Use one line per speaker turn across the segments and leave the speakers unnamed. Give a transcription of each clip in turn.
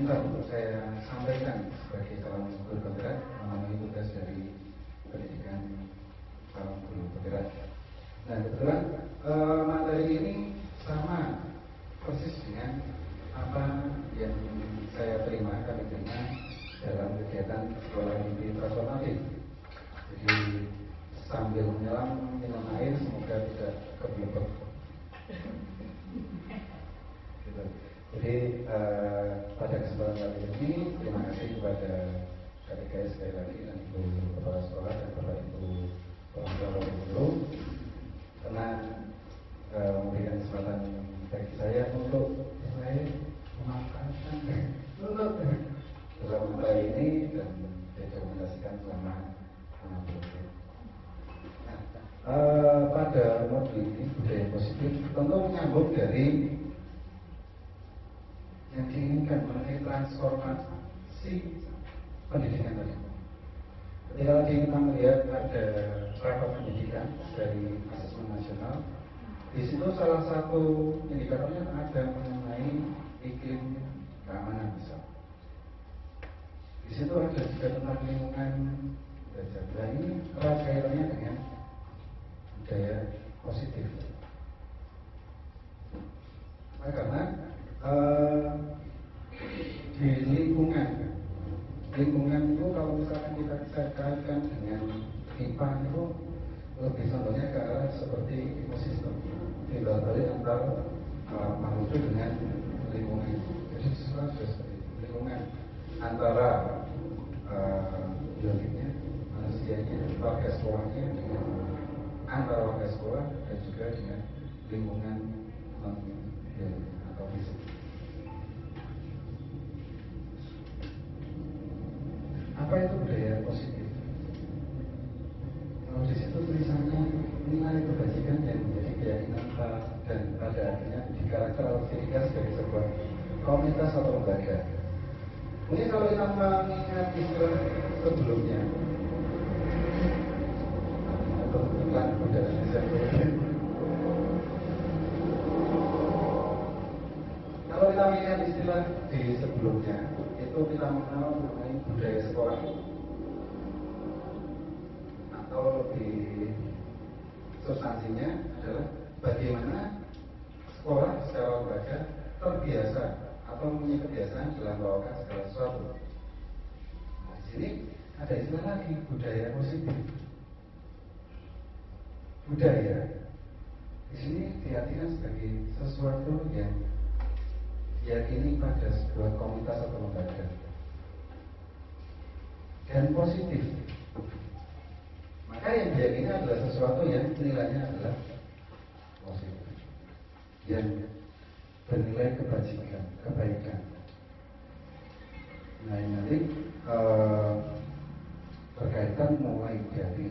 enggak untuk saya sampaikan sebagai calon guru bergerak memenuhi tugas dari pendidikan calon guru bergerak. Nah kebetulan materi ini sama persis dengan apa yang saya terima, kami terima dalam kegiatan sekolah mimpi transformatif. Jadi sambil menyelam minum air, semoga tidak keblebek. Gitu. Jadi pada kesempatan kali ini terima kasih kepada KDKS sekali lagi dan Ibu Kepala Sekolah dan Bapak Ibu orang tua dan guru karena memberikan kesempatan bagi saya untuk memanfaatkan untuk dalam materi ini dan didokumentasikan selama 60 menit. Pada modul ini budaya positif tentu menyambung dari yang diinginkan mengenai transformasi pendidikan tadi. Ketika kita melihat ada rapor pendidikan dari asesmen nasional, di situ salah satu indikatornya ada mengenai iklim keamanan misal. Di situ ada juga tentang lingkungan belajar. Nah ini erat kaitannya dengan budaya positif. Nah, karena di lingkungan itu kalau misalkan kita bisa kaitkan dengan IPA itu lebih contohnya ke arah seperti ekosistem, tidak balik antara makhluk dengan lingkungan. Jadi sesuatu seperti itu. Lingkungan antara biologiknya, manusianya, warga sekolahnya dengan antara warga sekolah dan juga dengan lingkungan non-biologis atau fisik. Apa itu budaya positif? Kalau di situ tulisannya nilai kebajikan yang menjadi keyakinan dan pada akhirnya dikarakterisasikan sebagai sebuah komunitas atau lembaga. Mungkin kalau kita mengingat istilah sebelumnya, atau bukan budaya Indonesia. Kalau kita mengingat istilah di sebelumnya, itu kita mengenal mengenai budaya sekolah atau lebih substansinya adalah bagaimana sekolah secara lembaga terbiasa atau mempunyai kebiasaan dalam melakukan segala sesuatu. Nah, di sini ada istilah lagi budaya positif. Budaya di sini diartikan sebagai sesuatu yang diyakini pada sebuah komunitas atau lembaga dan positif. Maka yang diyakini adalah sesuatu yang nilainya adalah positif, yang bernilai kebaikan. Nah ini nanti berkaitan mulai dari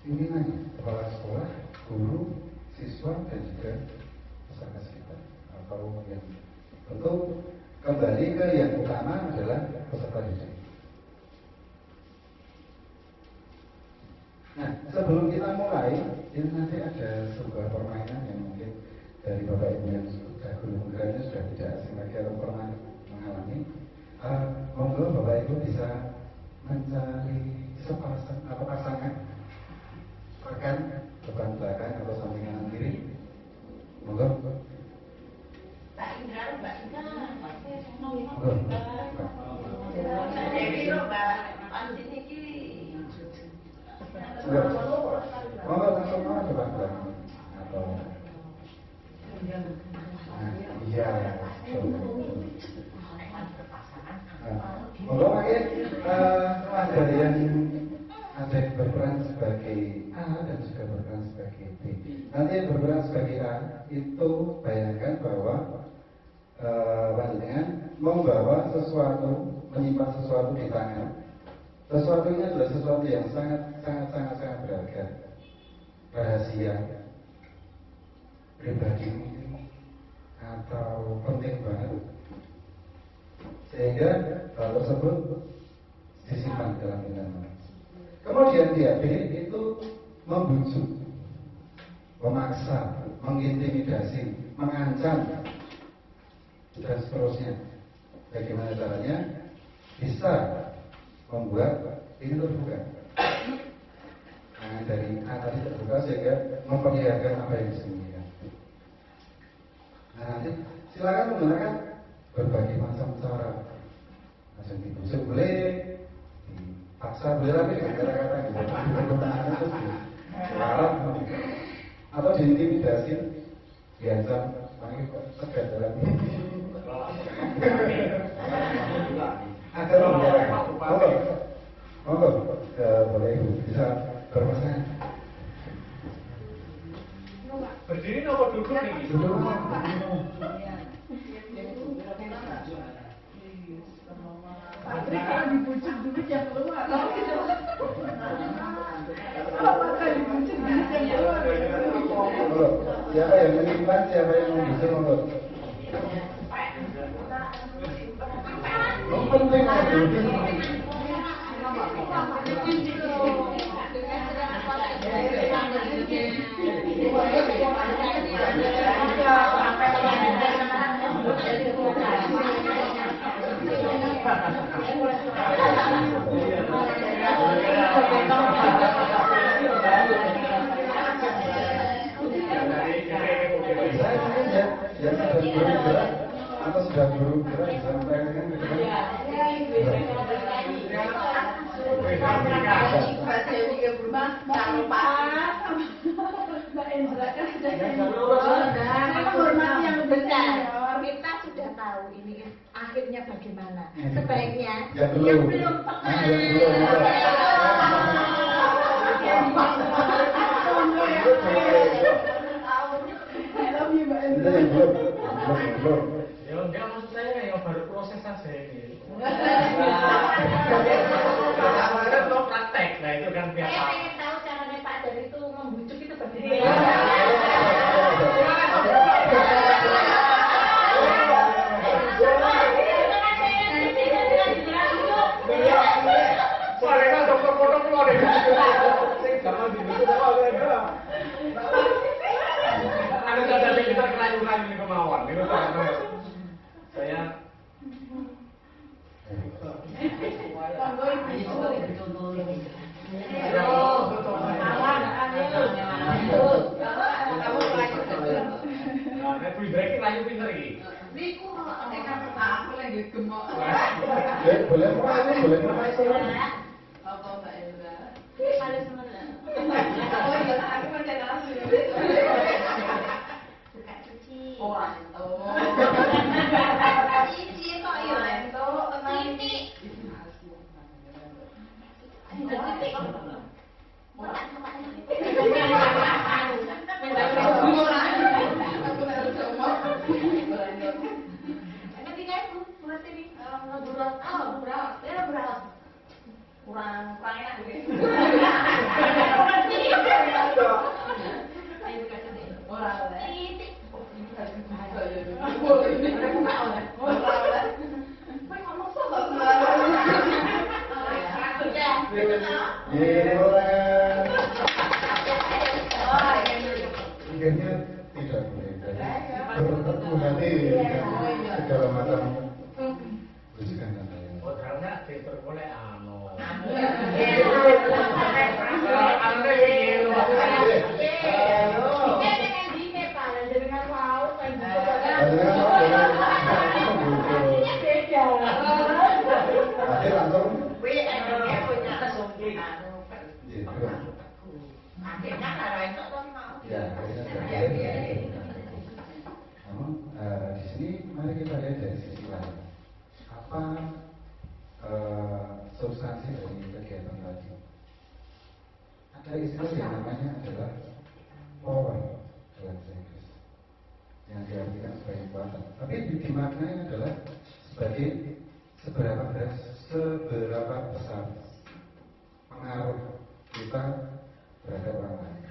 pimpinan kepala sekolah, guru, siswa dan juga masyarakat sekitar. Atau yang tentu kembali ke yang utama adalah peserta didik. Nah, sebelum kita mulai, ini nanti ada sebuah permainan yang mungkin dari Bapak Ibu yang sudah guru penggeraknya sudah tidak asing lagi atau pernah mengalami. Monggo Bapak Ibu bisa mencari sepasang atau pasangan rekan depan belakang atau sampingan kiri. Monggo.
Mbak Indra, Mbak Indra,
Monggo langsung mau depan belakang atau iya. Monggo makin ada yang berperan sebagai A dan juga berperan sebagai B. Nanti yang berperan sebagai A itu bayangkan bahwa panjenengan membawa sesuatu, menyimpan sesuatu di tangan. Sesuatu ini adalah sesuatu yang sangat berharga, rahasia, pribadi atau penting banget, sehingga hal tersebut disimpan dalam ingatan. Kemudian dia B itu membujuk, memaksa, mengintimidasi, mengancam dan seterusnya. Bagaimana caranya bisa membuat ini terbuka. Nah, dari tadi terbuka sehingga memperlihatkan apa yang disembunyikan. Nah, nanti silakan menggunakan berbagai macam cara. Langsung dibujuk boleh, dipaksa boleh, tapi dengan kata-kata gitu. Digunakan terus dilarang, atau diintimidasi, diancam, panggil tegas dalam ini. Agar boleh bisa berpesan.
Berdiri nopo duduk nih?
Duduk.
Patri kalau dibujuk dulu yang keluar. Kalau dibujuk dulu yang keluar.
Siapa yang menyimpan, siapa yang membujuk, monggo. Penting yang sudah bergerak atau sudah bergerak disampaikan
Mbak Indra kan
kita sudah tahu ini akhirnya bagaimana. Sebaiknya
yang
yang
belum
belum
Ya enggak, maksud saya yang baru proses saja ini. Kemarin lo praktek, nah itu kan
saya
biasa.
pengen tahu caranya Pak Dar itu membujuk itu bagaimana.
Soalnya dokter foto keluar dari zaman dulu itu apa? Ada kita kerayu-kerayu ini kemauan, itu saya
boleh
Suka cuci.
Cici kok ya lentok tenang
Titik.
kurang enak gitu.
Ayo buka sini.
Ora oleh.
Titik.
Akhirnya tidak boleh. Bertemu nanti segala macam bujukan kata yang
oh ternyata diperboleh anu.
nanti langsung ya namun di sini mari kita lihat dari sisi lain apa substansi dari kegiatan tadi. Ada istilah yang namanya adalah power dalam bahasa Inggris yang diartikan sebagai kekuatan, tapi dimaknai adalah sebagai seberapa besar pengaruh kita terhadap orang lain.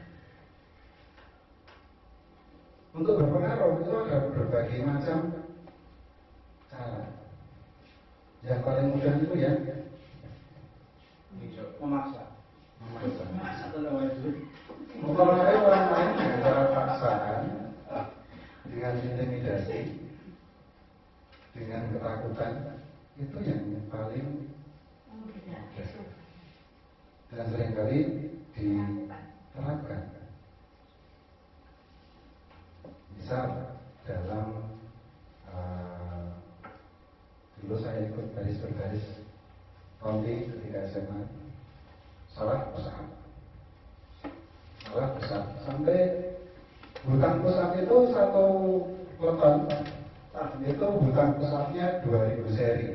Untuk berpengaruh itu ada berbagai macam cara. Yang paling mudah itu ya
Memaksa.
mempengaruhi orang lain dengan cara paksaan, dengan intimidasi, dengan ketakutan itu yang paling dan seringkali diterapkan. Misal dalam dulu saya ikut baris berbaris Tonti ketika SMA, salah besar sampai hutang pusat itu 1 peleton itu hutang pusatnya 2000 seri.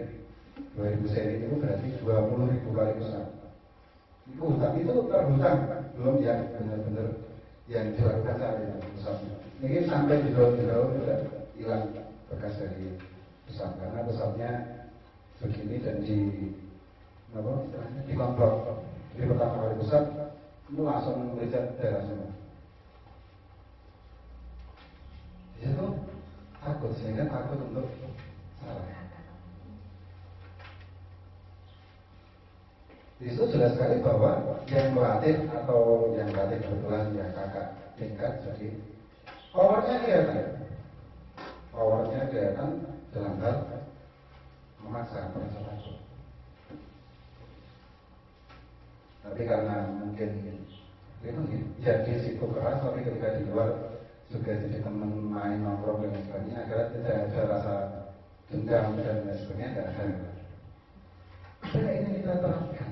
2000 seri itu berarti 20.000 kali pusat. Itu hutang itu terhutang, belum yang benar-benar yang dilakukan saat itu pusatnya. Ini sampai di daun sudah hilang bekas dari pusat karena pusatnya begini dan dikontrol. Jadi pertama kali pusat itu langsung melihat daerah semua. Di situ takut, sehingga takut untuk salah. Di situ jelas sekali bahwa yang melatih atau yang melatih kebetulan ya kakak tingkat, jadi powernya kelihatan dalam hal memaksa merasa takut. Tapi karena mungkin itu jadi situ keras, tapi ketika di luar juga jadi teman main nongkrong dan sebagainya, agar tidak ada rasa dendam dan lain sebagainya, tidak ada. Apa ini kita terapkan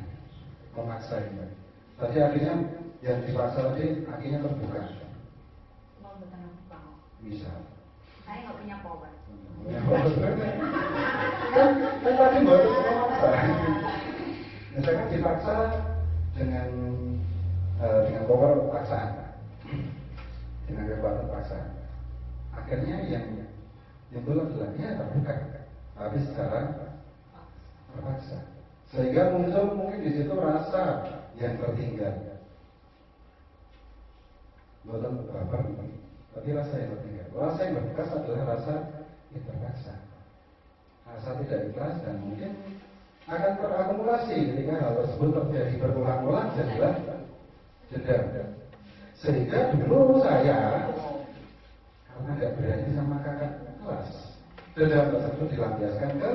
memaksa ini. Tadi akhirnya yang dipaksa tadi akhirnya terbuka. Bisa.
Saya nggak punya power.
Kan tadi baru memaksa. Misalkan dipaksa dengan power paksaan, dengan kekuatan paksaan. Akhirnya yang belum adalah terbuka, tapi sekarang terpaksa. Sehingga muncul mungkin di situ rasa yang tertinggal. Bukan baper, tapi rasa yang tertinggal. Rasa yang berbekas adalah rasa yang terpaksa, rasa tidak ikhlas, dan mungkin akan terakumulasi ketika hal tersebut terjadi berulang-ulang, jadilah dendam. Sehingga dulu saya karena nggak berani sama kakak kelas, dendam tersebut dilampiaskan ke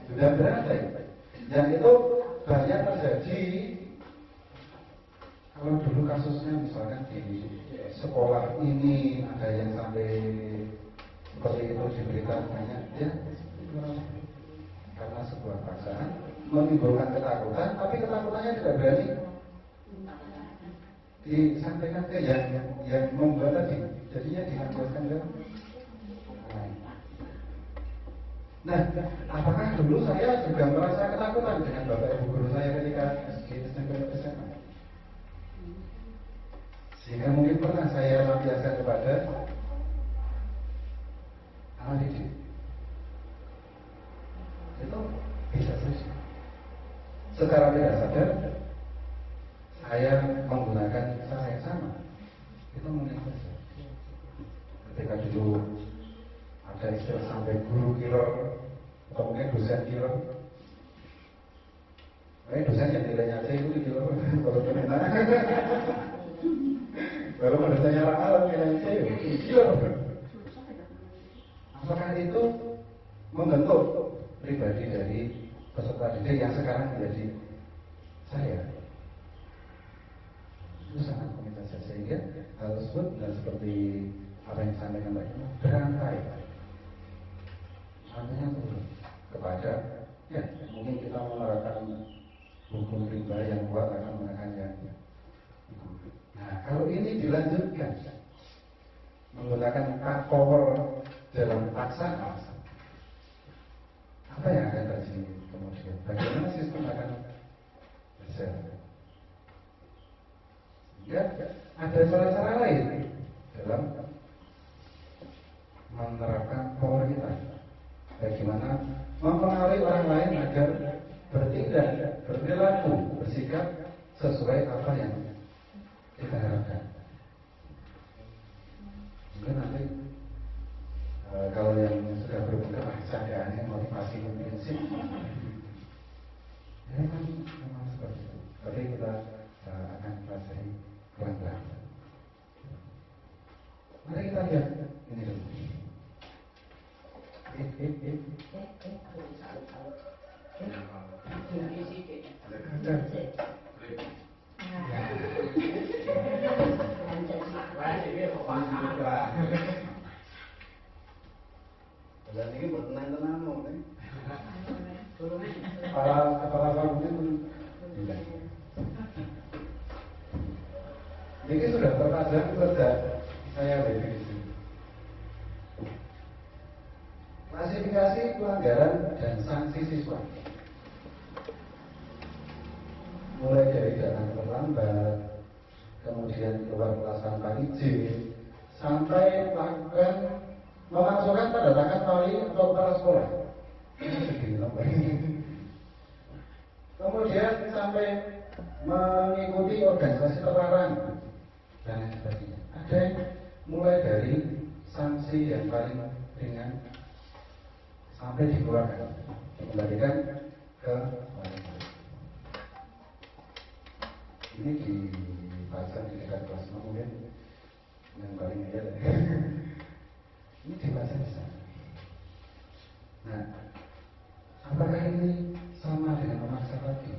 sudah berantai. Yang itu banyak terjadi. Kalau dulu kasusnya misalkan di sekolah ini ada yang sampai seperti itu diberitakan banyak, ya karena sebuah paksaan menimbulkan ketakutan, tapi ketakutannya tidak berani disampaikan ke yang membuat tadi, jadinya dilampiaskan ke. Nah, apakah dulu saya juga merasa ketakutan dengan bapak ibu guru saya ketika SD, SMP, SMA? Sehingga mungkin pernah saya lampiaskan kepada anak didik. Itu bisa saja. Secara tidak sadar, saya menggunakan cara yang sama. Itu mungkin saja. Ketika dulu ada istilah sampai guru killer atau mungkin dosen killer. Dosen yang nilainya C itu killer kalau ternyata baru pada saya alam nilainya C itu killer. Apakah itu membentuk pribadi dari peserta didik yang sekarang menjadi saya? Itu sangat mungkin saja, sehingga hal tersebut dan seperti apa yang disampaikan tadi berantai. Artinya kepada ya mungkin kita menerapkan hukum riba yang kuat akan menekannya. Nah, kalau ini dilanjutkan menggunakan power dalam paksaan, apa yang akan terjadi kemudian? Bagaimana sistem akan berjalan? Ya, ada cara-cara lain dalam menerapkan power kita. Bagaimana mempengaruhi orang lain agar bertindak, berperilaku, bersikap sesuai apa yang kita harapkan. Mungkin nanti kalau yang sudah berpengalaman bercandaannya motivasi prinsip. Ya kan memang seperti itu. Tapi kita akan pelajari pelan-pelan. Mari kita lihat ini dulu.
Dan ini bertenang-tenang loh, nih.
Kepala sarungnya tidak. Ini sudah terpajang sejak saya berdiri di sini. Klasifikasi pelanggaran dan sanksi siswa. Mulai dari datang terlambat, kemudian keluar kelas tanpa izin, sampai melakukan memasukkan tanda tangan wali atau kepala sekolah. Kemudian sampai mengikuti organisasi terlarang dan lain sebagainya. Ada yang mulai dari sanksi yang paling ringan sampai dikeluarkan, dikembalikan ke wali. Ini dibaca di dekat kelas mungkin yang paling ideal. Ini dibaca di sana. Nah, apakah ini sama dengan memaksa tadi?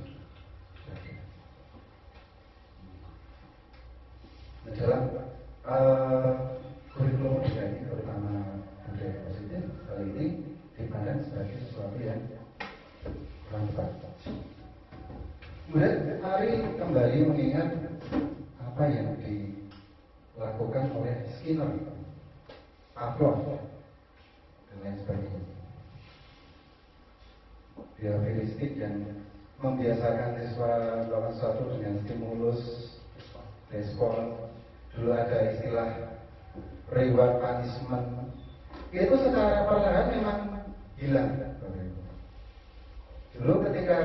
Nah, dalam kurikulum budaya ini, terutama budaya positif, kali ini dipandang sebagai sesuatu yang kurang tepat. Kemudian mari kembali mengingat apa yang dilakukan oleh Skinner, Pavlov, dan lain sebagainya. Behavioristik yang membiasakan siswa melakukan sesuatu dengan stimulus, respon. Dulu ada istilah reward punishment. Itu secara perlahan memang hilang. Dulu ketika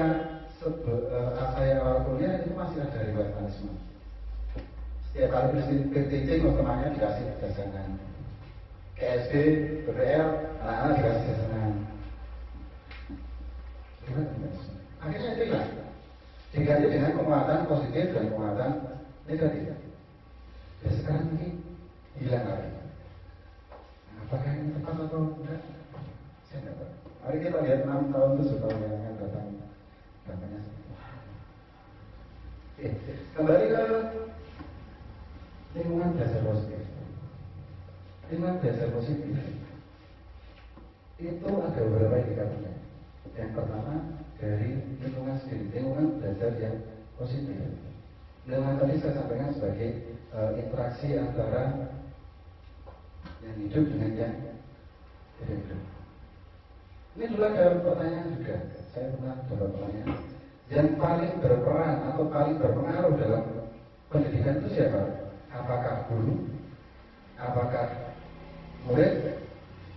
saya awal kuliah itu masih ada reward punishment. Setiap kali PTC temannya dikasih jajanan. KSD, BPR, anak-anak dikasih jajanan. Akhirnya itu hilang. Diganti dengan penguatan positif dan penguatan negatif. Ya sekarang ini hilang lagi. Apakah ini tepat atau enggak? Saya tidak tahu. Mari kita lihat 6 tahun 7 tahun yang akan datang. Dampaknya kembali ke lingkungan belajar positif. Lingkungan belajar positif itu ada beberapa indikatornya. Yang pertama dari lingkungan sendiri, lingkungan belajar yang positif. Lingkungan tadi saya sampaikan sebagai interaksi antara yang hidup dengan yang tidak hidup. Ini dulu ada pertanyaan juga. Saya pernah dapat pertanyaan. Yang paling berperan atau paling berpengaruh dalam pendidikan itu siapa? Apakah guru? Apakah murid?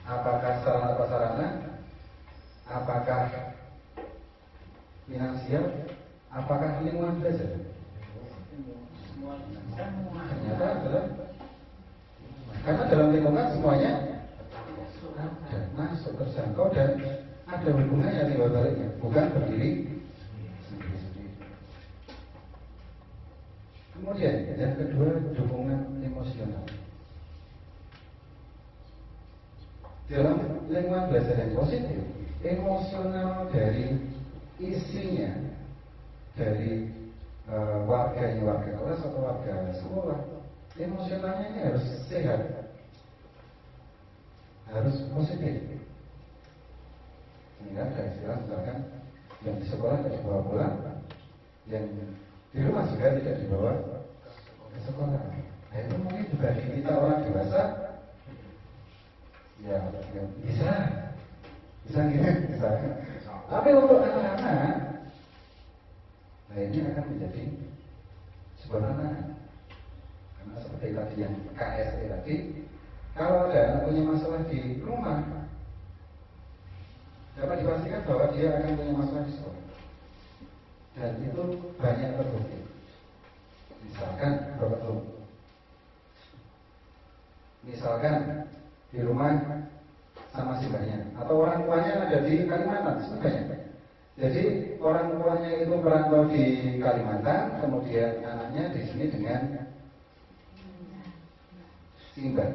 Apakah sarana prasarana? Apakah finansial? Apakah lingkungan belajar? Ternyata adalah karena dalam lingkungan semuanya ada masuk terjangkau dan ada hubungannya timbal baliknya, bukan berdiri sendiri-sendiri. Kemudian yang kedua, dukungan emosional. Dalam lingkungan belajar yang positif, emosional dari isinya, dari warga kelas atau warga sekolah, emosionalnya ini harus sehat, harus positif. Sehingga ada istilah misalkan yang di sekolah tidak dibawa pulang, yang di rumah juga tidak dibawa ke sekolah. Nah itu mungkin juga di kita orang dewasa, ya bisa gitu, bisa. Tapi untuk anak-anak, nah ini akan menjadi sebuah tantangan. Karena seperti tadi yang KSE tadi, kalau ada anak punya masalah di rumah, dapat dipastikan bahwa dia akan punya masalah di sekolah. Dan itu banyak terbukti. Misalkan misalkan di rumah sama singgahnya, atau orang tuanya ada di Kalimantan sebagainya. Jadi orang tuanya itu merantau di Kalimantan, kemudian anaknya di sini dengan singgah.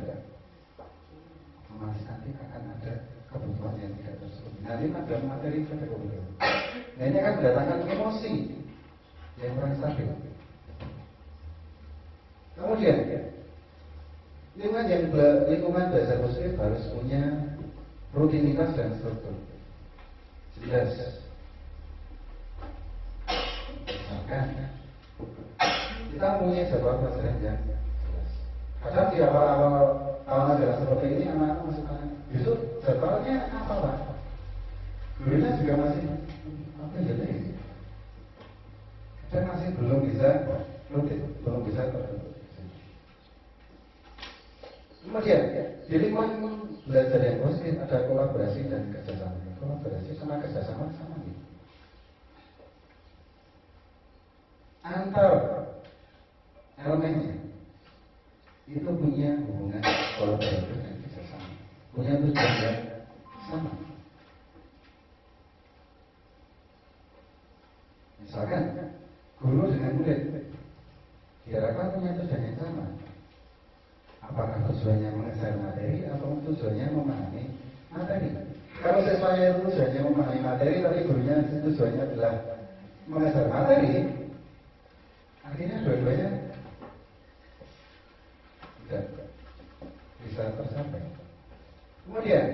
Mas nanti akan ada kebutuhan yang tidak tersebut. Nanti ada materi kategori. Nah ini akan mendatangkan emosi yang kurang stabil. Kemudian lingkungan belajar positif harus punya rutinitas dan struktur. Jelas. Misalkan kita punya jadwal pelajaran yang jelas. Kadang di awal-awal ajaran seperti ini anak-anak masih tanya, besok jadwalnya apa Pak? Gurunya juga masih apa jadi? Kadang masih belum bisa rutin, belum bisa terbentuk. Kemudian di lingkungan belajar yang positif ada kolaborasi dan kerjasama. Kolaborasi sama kerjasama sama gitu. Antar elemennya itu punya hubungan kolaboratif dan kerjasama, punya tujuan yang sama. Misalkan guru dengan murid diharapkan punya tujuan yang sama. Apakah tujuannya mengajar materi atau tujuannya memahami materi? Kalau siswanya itu tujuannya memahami materi, tapi gurunya tujuannya adalah mengajar materi, artinya dua-duanya tidak bisa tercapai. Kemudian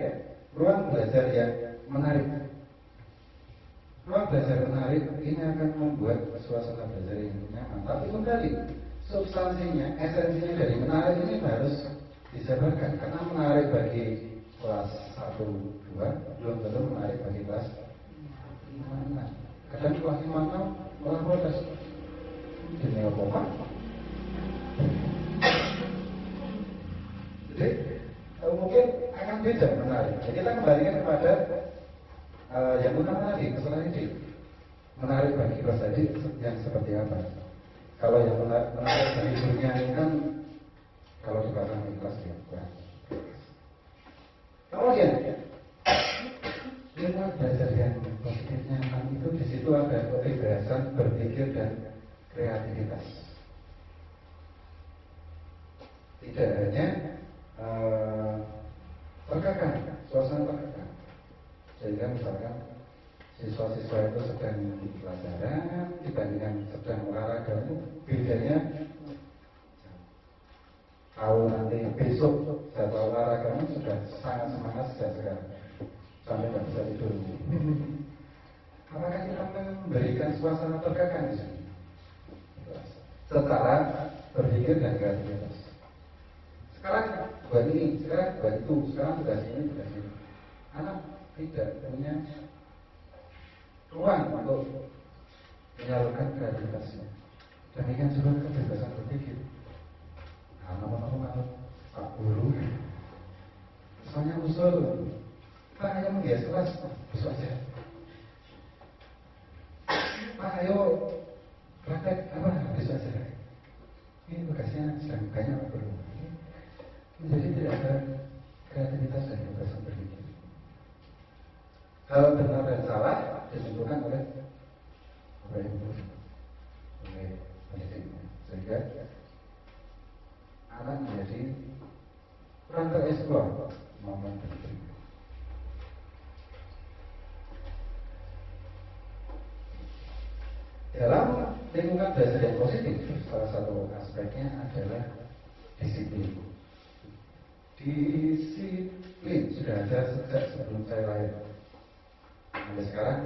ruang belajar yang menarik. Ruang belajar menarik ini akan membuat suasana belajar yang nyaman. Tapi kembali substansinya, esensinya dari menarik ini harus dijabarkan. Karena menarik bagi kelas 1, 2 belum tentu menarik bagi kelas 5. Kadang kelas 5 malah protes. Ini apa? Jadi mungkin akan beda menarik. Jadi kita kembalikan kepada yang utama tadi, kesalahan ini. Menarik bagi kelas tadi yang seperti apa? Kalau yang menarik dari gurunya ini kan kalau di belakang kelas ya. Kemudian lingkungan belajar yang positifnya kan itu di situ ada kebebasan berpikir dan kreativitas. Tidak hanya terkekang, suasana terkekang. Sehingga misalkan siswa-siswa itu sedang pelajaran dibandingkan sedang olahraga itu bedanya tahu nanti besok jadwal olahraganya sudah sangat semangat sejak sekarang sampai tidak bisa tidur. Apakah kita memberikan suasana terkekang di sini? Secara berpikir dan kreativitas. Sekarang buat ini, sekarang buat itu, sekarang tugas ini, tugas ini. Anak tidak punya ruang untuk menyalurkan kreativitasnya. Demikian juga kebebasan berpikir. Nama-nama Pak Guru, soalnya usul, Pak ayo menghias kelas, besok aja. Pak ayo praktek apa, besok aja. Ini tugasnya sedang banyak Pak Guru. Jadi tidak ada kreativitas dan kebebasan berpikir. Hal benar dan salah ditentukan oleh pendidiknya, sehingga anak menjadi kurang tereksplor kemampuan berpikir. Dalam lingkungan belajar yang positif, salah satu aspeknya adalah disiplin. Disiplin sudah ada sejak sebelum saya lahir. Sampai sekarang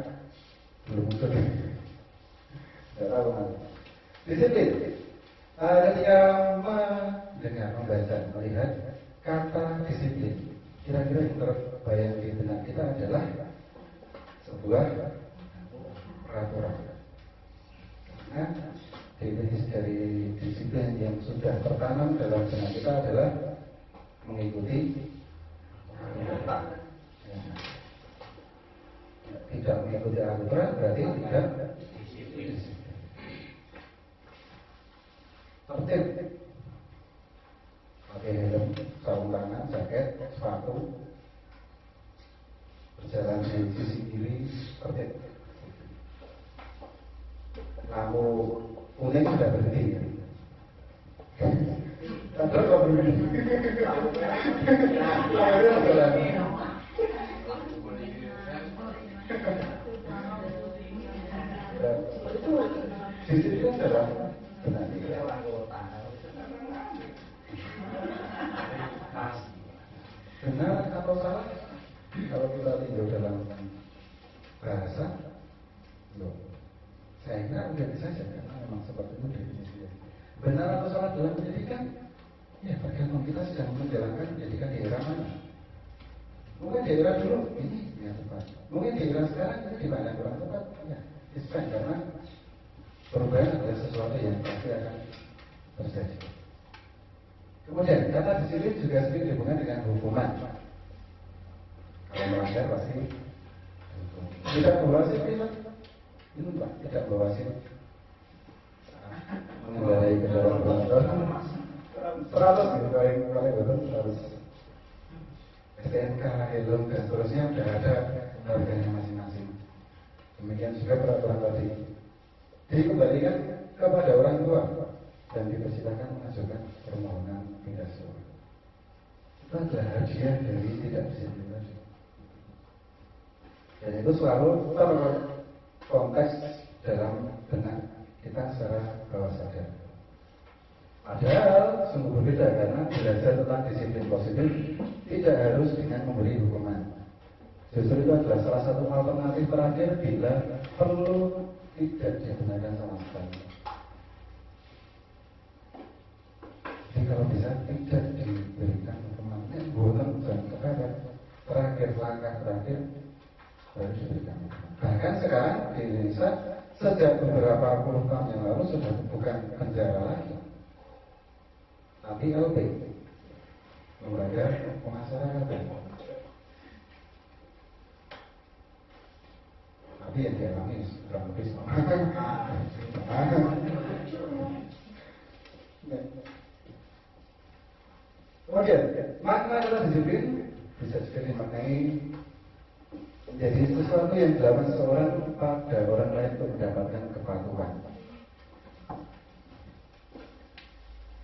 belum muncul. Tidak tahu nanti. Disiplin. Ketika mendengar, membaca, melihat kata disiplin, kira-kira yang terbayang di benak kita adalah sebuah peraturan. Nah, definisi dari disiplin yang sudah tertanam dalam benak kita adalah mengikuti aturan. Tidak mengikuti aturan berarti tidak disiplin. Tertib, pakai helm, sarung tangan, jaket, sepatu, kuning sudah berhenti ya. Padahal kalau berhenti. Itu di sini kan adalah benar. Benar atau salah? Kalau kita tinjau dalam bahasa, loh, saya kira mungkin saja karena memang seperti itu definisinya. Benar atau salah dalam pendidikan? Ya tergantung kita sedang menjalankan pendidikan di era mana. Mungkin di era dulu ini ya tepat. Mungkin di era sekarang ini dipandang kurang tepat. Ya, it's fine karena perubahan adalah sesuatu yang pasti akan terjadi. Kemudian kata disiplin juga sering dihubungkan dengan hukuman. Kalau melanggar pasti hukum. Tidak bawa SIM itu Pak, tidak bawa SIM mengendarai kendaraan bermotor 100 gitu, paling betul 100. STNK, helm dan seterusnya sudah ada harganya masing-masing. Demikian juga peraturan tadi. Dikembalikan kepada orang tua dan dipersilakan mengajukan permohonan pindah sekolah. Itu adalah hadiah dari tidak disiplin tadi. Dan itu selalu terkonteks dalam benak kita secara bawah sadar. Padahal sungguh berbeda karena belajar tentang disiplin positif tidak harus dengan memberi hukuman. Justru itu adalah salah satu alternatif terakhir bila perlu tidak digunakan sama sekali. Jadi kalau bisa tidak diberikan hukuman, bukan dan kepada terakhir langkah terakhir baru diberikan. Bahkan sekarang di Indonesia sejak beberapa puluh tahun yang lalu sudah bukan penjara lagi, tapi LP, lembaga pemasyarakatan. Tapi yang dialami kurang lebih sama. Kemudian makna kata disiplin bisa juga dimaknai menjadi sesuatu yang dilakukan seorang pada orang lain untuk mendapatkan kepatuhan.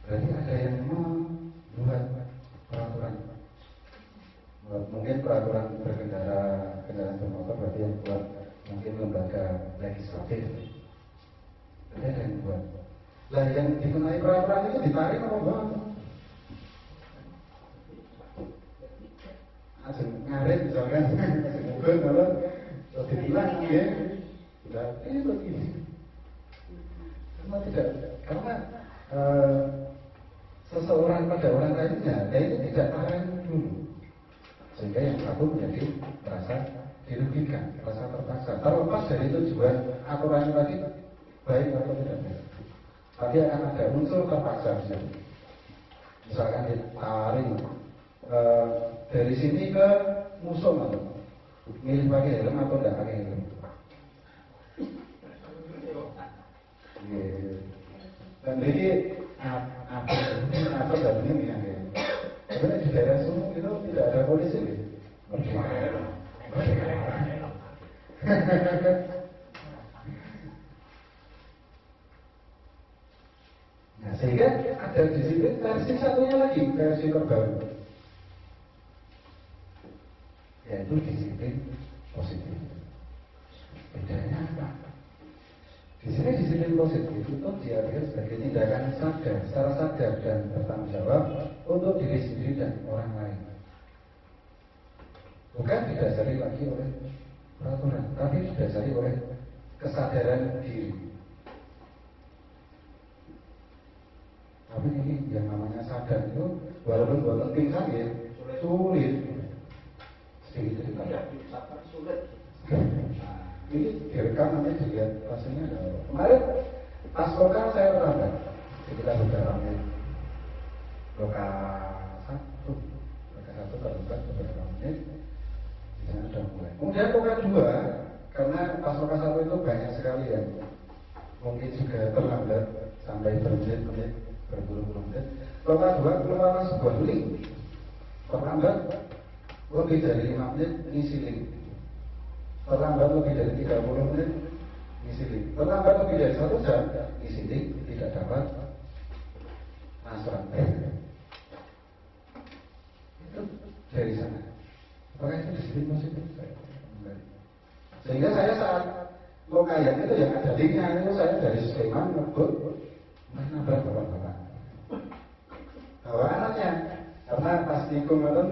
Berarti ada yang membuat peraturan, mungkin peraturan berkendara kendaraan bermotor, berarti yang buat mungkin lembaga legislatif. Berarti ada yang buat. Lah yang dikenai peraturan itu ditarik apa enggak? Asal ngarit misalkan, mungkin kalau dibilang ya, berarti begini. Karena tidak, karena seseorang pada orang lainnya, itu tidak tahan dulu, sehingga yang satu menjadi merasa dirugikan, merasa terpaksa. Terlepas dari tujuan aturan tadi baik atau tidak baik, tapi akan ada unsur terpaksa. Misalkan ditarik dari sini ke musuh atau milih pakai helm atau tidak pakai helm. Dan ini apa ini ya. Sebenarnya di daerah Sumut itu tidak ada polisi. Nah, sehingga ada disiplin versi satunya lagi, versi terbaru, yaitu disiplin positif. Bedanya apa? Di sini disiplin positif itu diartikan sebagai tindakan sadar, secara sadar dan bertanggung jawab untuk diri sendiri dan orang lain. Bukan didasari lagi oleh peraturan, tapi didasari oleh kesadaran diri. Tapi ini yang namanya sadar itu walaupun buat penting saja sulit. Sedikit cerita. Sulit. Ini direkam nanti dilihat hasilnya ada. Kemarin pas lokal saya terlambat sekitar beberapa menit. Lokal satu terlambat beberapa menit. Di sana sudah mulai. Kemudian lokal 2 karena pas lokal 1 itu banyak sekali yang mungkin juga terlambat sampai bermenit-menit, berpuluh-puluh menit. Lokal 2 keluar sebuah link terlambat lebih dari 5 menit ngisi link. Terlambat lebih dari 30 menit ngisi link. Terlambat lebih dari 1 jam, ngisi link tidak dapat transferan bank. Itu dari sana. Apakah itu disiplin positif? Sehingga saya saat mau kayak itu yang ada linknya itu saya dari Sleman ngebut nabrak bapak-bapak. Bawa anaknya, karena pas nikung itu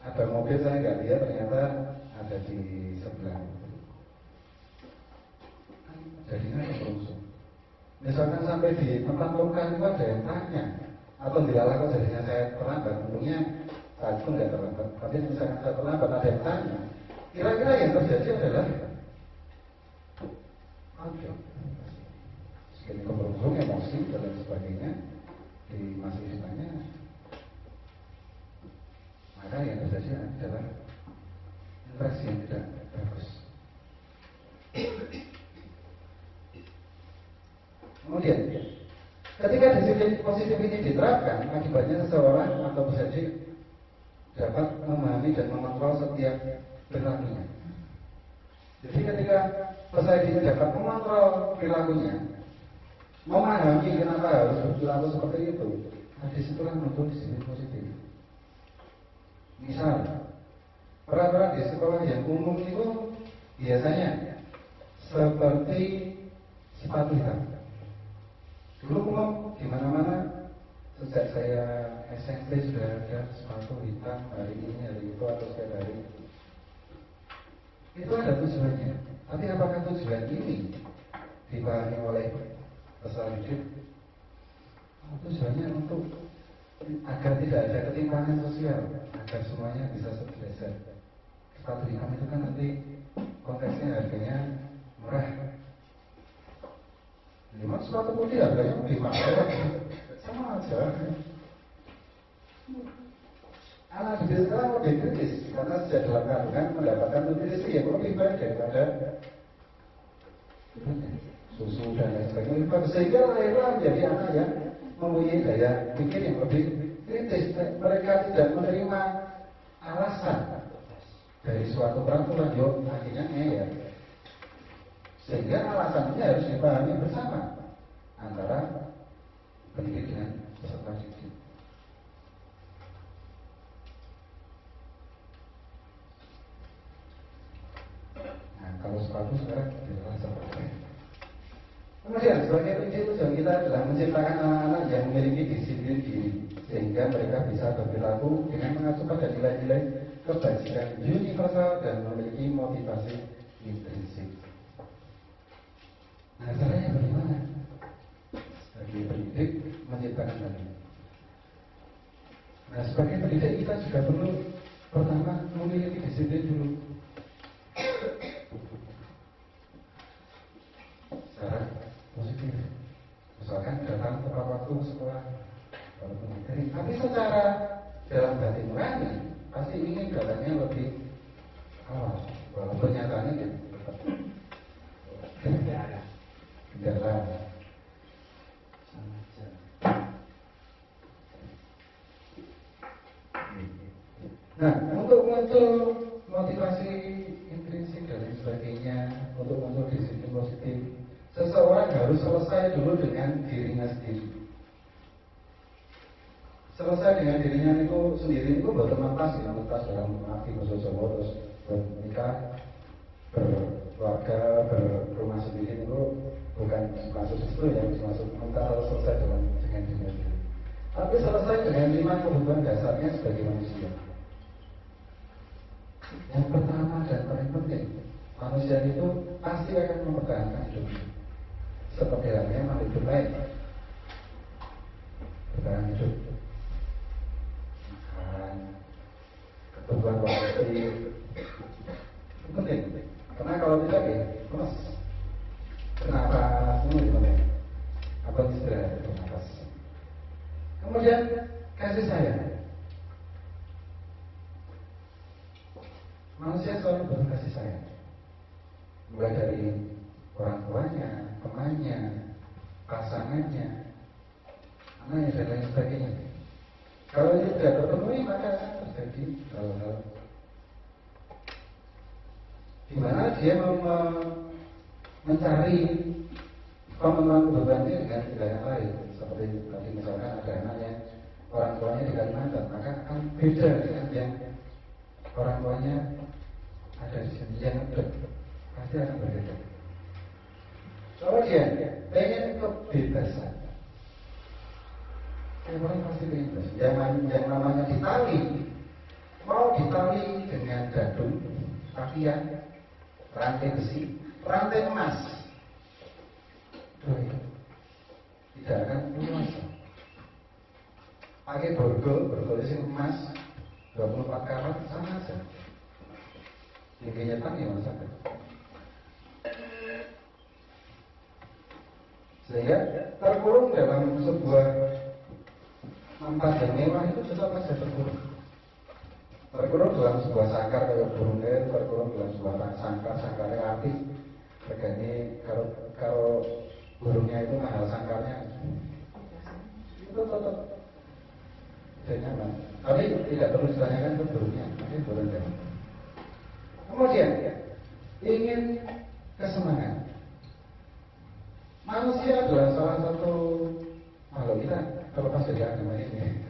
ada mobil saya nggak lihat ternyata ada di sebelah. Jadinya berungsung. Misalkan sampai di tempat makan itu ada yang tanya atau dilalah kok jadinya saya terlambat. Untungnya saat itu nggak terlambat. Tapi misalkan saya terlambat ada yang tanya. Kira-kira yang terjadi adalah segini keberungsung, emosi dan lain sebagainya di masa hidupnya. Maka yang terjadi adalah interaksi yang tidak bagus. Kemudian, ketika disiplin positif ini diterapkan, akibatnya seseorang atau peserta dapat memahami dan mengontrol setiap perilakunya. Jadi ketika peserta ini dapat mengontrol perilakunya, memahami kenapa harus berperilaku seperti itu, nah disitulah muncul disiplin positif. Misal, peraturan di sekolah yang umum itu biasanya seperti sepatu hitam. Dulu umum di mana-mana sejak saya SMP sudah ada sepatu hitam hari ini hari itu atau setiap hari. Itu ada tujuannya. Tapi apakah tujuan ini dipahami oleh peserta didik? Tujuannya untuk agar tidak ada ketimpangan sosial, agar semuanya bisa segeser. Sepatu hitam itu kan nanti konteksnya harganya murah. Memang sepatu putih harganya lebih mahal, sama aja. Anak didik sekarang lebih kritis karena sejak dalam kandungan mendapatkan nutrisi yang lebih baik daripada susu dan lain sebagainya. Sehingga lahirlah menjadi anak yang mempunyai daya pikir yang lebih kritis. Mereka tidak menerima alasan dari suatu peraturan, akhirnya ngeyel. Sehingga alasannya harus dipahami bersama antara pendidik dan peserta didik. Nah, kalau sepatu sekarang tidak seperti itu. Kemudian sebagai kunci tujuan kita adalah menciptakan anak-anak yang memiliki disiplin diri, sehingga mereka bisa berperilaku dengan mengacu pada nilai-nilai kebajikan universal dan memiliki motivasi intrinsik. Nah, caranya bagaimana? Sebagai pendidik menciptakan hal ini. Nah, sebagai pendidik kita juga perlu pertama memiliki disiplin dulu. Secara positif. Misalkan datang tepat waktu sekolah, tapi secara dalam batin nurani pasti ingin datangnya lebih awal, walaupun nyatanya tetap jalan sama aja. Nah, untuk muncul motivasi intrinsik dan lain sebagainya, untuk muncul disiplin positif, seseorang harus selesai dulu dengan dirinya sendiri. Selesai dengan dirinya itu sendiri itu bukan lantas ya, lantas dalam arti Jawa terus bernikah, berkeluarga, berumah sendiri itu bukan masuk itu yang masuk kita harus selesai dengan dirinya sendiri. Tapi selesai dengan 5 kebutuhan dasarnya sebagai manusia. Yang pertama dan paling penting, manusia itu pasti akan mempertahankan hidupnya. Seperti halnya makhluk hidup lain. Bertahan hidup. Makan, kebutuhan kognitif. Itu penting. Karena kalau tidak ya, mas, kenapa semua dipakai? Apa istirahat itu nafas? Kemudian kasih sayang. Manusia selalu butuh kasih sayang. Mulai dari orang tuanya, temannya, pasangannya, anaknya dan lain sebagainya. Kalau itu tidak terpenuhi maka akan terjadi hal-hal di mana dia mencari pemenuhan kebutuhannya dengan tidak yang lain. Seperti tadi misalkan ada anak yang orang tuanya di Kalimantan, maka akan beda dengan yang orang tuanya ada di sini, yang pasti akan berbeda. Kalau dia pengen kebebasan, orang pasti pengen bebas. Yang namanya ditali, mau ditali dengan gadung, tapian, rantai besi, rantai emas, tidak akan puas. Pakai borgol itu emas 24 karat sama aja. Yang kenyataan ya masa. Sehingga terkurung dalam sebuah tempat yang mewah itu tetap saja terkurung. Terkurung dalam sebuah sangkar kayak burung air, terkurung dalam sebuah sangkarnya api. Regane kalau burungnya itu mahal sangkarnya, itu tetap tidak nyaman. Tapi tidak perlu ditanyakan ke burungnya, mungkin burung jauh. Kemudian ingin kesenangan. Manusia adalah salah satu makhluk kita terlepas dari agama ini,